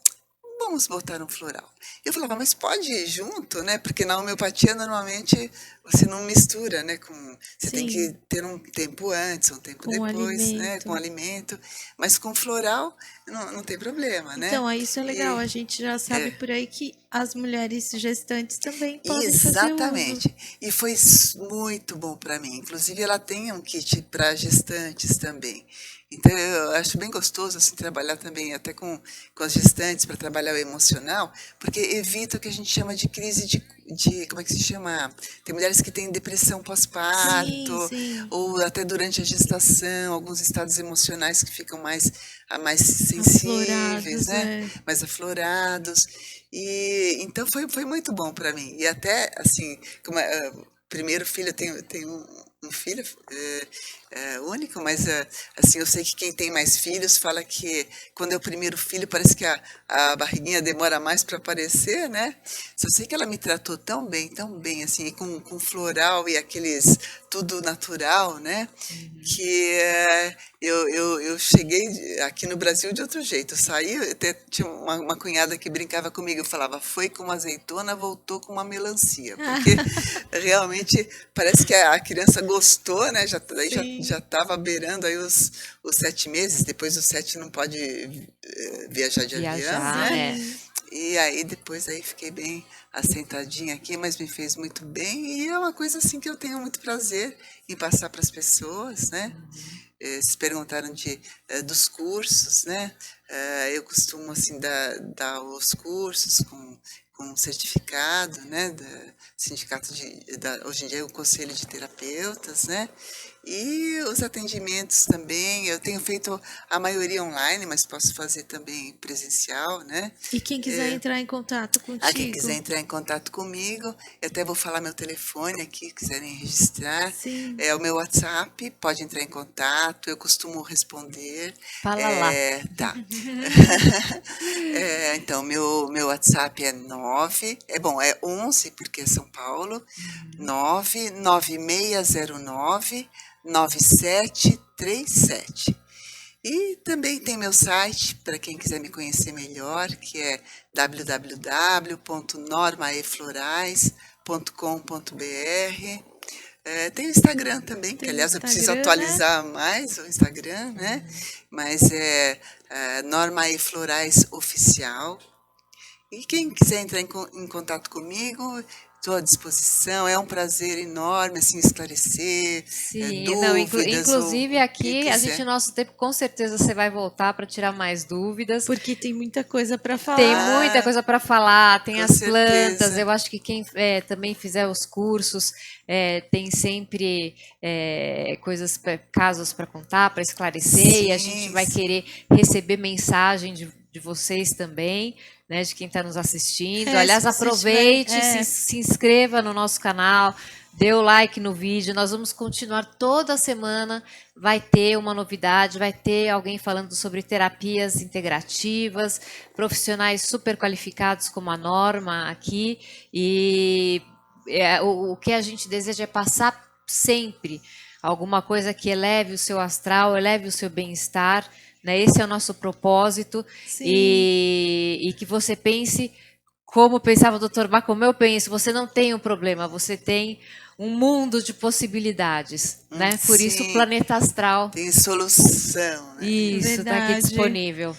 vamos botar um floral. Eu falava, mas pode ir junto, né? Porque na homeopatia, normalmente, você não mistura, né? Você tem que Sim, ter um tempo antes, um tempo com o depois, né? Com alimento. alimento. Mas com floral, não tem problema, né? Então, isso é legal. E, A gente já sabe é, por aí que as mulheres gestantes também podem fazer uso. exatamente. E foi muito bom para mim. Inclusive, ela tem um kit para gestantes também. Então, eu acho bem gostoso assim, trabalhar também até com as gestantes para trabalhar o emocional, porque evita o que a gente chama de crise como é que se chama? Tem mulheres que têm depressão Sim, pós-parto, sim. ou até durante a gestação, alguns estados emocionais que ficam mais sensíveis, Aflorados, né? é. Mais aflorados. E então foi muito bom para mim. E até assim, primeiro filho, eu tenho um filho único, mas assim, eu sei que quem tem mais filhos fala que quando é o primeiro filho parece que a barriguinha demora mais para aparecer, né? Só sei que ela me tratou tão bem, assim, com floral e aqueles tudo natural, né? Que eu cheguei aqui no Brasil de outro jeito. Eu saí, até tinha uma cunhada que brincava comigo, eu falava, foi com uma azeitona, voltou com uma melancia, porque realmente parece que a criança gostou, né? Sim. Já estava beirando aí os 7 meses, depois dos 7 não pode viajar de avião, Viajar, né? é. Sim. E aí depois aí fiquei bem assentadinha aqui, mas me fez muito bem e é uma coisa assim que eu tenho muito prazer em passar para as pessoas, né? Se perguntaram dos cursos, né? Eu costumo assim dar os cursos com certificado, né? Da sindicato hoje em dia é o Conselho de Terapeutas, né? E os atendimentos também, eu tenho feito a maioria online, mas posso fazer também presencial, né? E quem quiser entrar em contato Quem quiser contigo? entrar em contato comigo, eu até vou falar meu telefone aqui, quiserem registrar. Sim. É o meu WhatsApp, pode entrar em contato, eu costumo responder. Fala lá. Tá. Então, meu WhatsApp é 9, é 11, porque é São Paulo, 996099737. E também tem meu site, para quem quiser me conhecer melhor, que é www.normaeflorais.com.br. Tem o Instagram também, que Tem aliás eu preciso Instagram, né? atualizar mais o Instagram, né? Mas é Norma E Florais Oficial. E quem quiser entrar em contato comigo, estou à disposição. É um prazer enorme assim esclarecer Sim, não, dúvidas ou inclusive o que aqui, a gente, quiser. nosso tempo, com certeza você vai voltar para tirar mais dúvidas. Porque tem muita coisa para Tem falar. muita coisa para falar, tem Com as plantas. certeza. Eu acho que quem também fizer os cursos tem sempre casos para contar, para esclarecer, e a gente Sim, vai sim. querer receber mensagem de vocês também, né, de quem está nos assistindo. Aliás, Se você aproveite, tiver, se inscreva no nosso canal, dê o like no vídeo. Nós vamos continuar toda semana. Vai ter uma novidade, vai ter alguém falando sobre terapias integrativas, profissionais super qualificados como a Norma aqui. E o que a gente deseja é passar sempre alguma coisa que eleve o seu astral, eleve o seu bem-estar, né? Esse é o nosso propósito. sim, E que você pense como pensava o Dr. Bach, como eu penso, você não tem um problema, você tem um mundo de possibilidades, né? Por isso o Sim, planeta astral, tem solução, né? isso, está aqui verdade. disponível.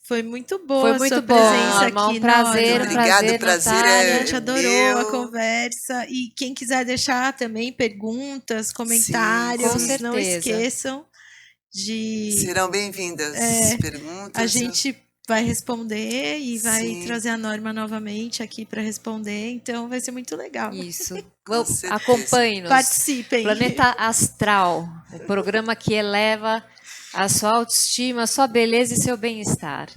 Foi muito Foi boa a muito sua bom, presença Norma, um aqui, prazer, Muito um Norma. obrigado, o prazer, prazer A Natália. gente é adorou a meu. conversa. E quem quiser deixar também perguntas, Sim, Com comentários, sim. não certeza. esqueçam de. Serão bem-vindas as A perguntas. gente vai responder e vai Sim, trazer a Norma novamente aqui para responder. Então vai ser muito legal. Isso. com certeza. Acompanhe-nos. Participem. Planeta Astral, o programa que eleva a sua autoestima, a sua beleza e seu bem-estar.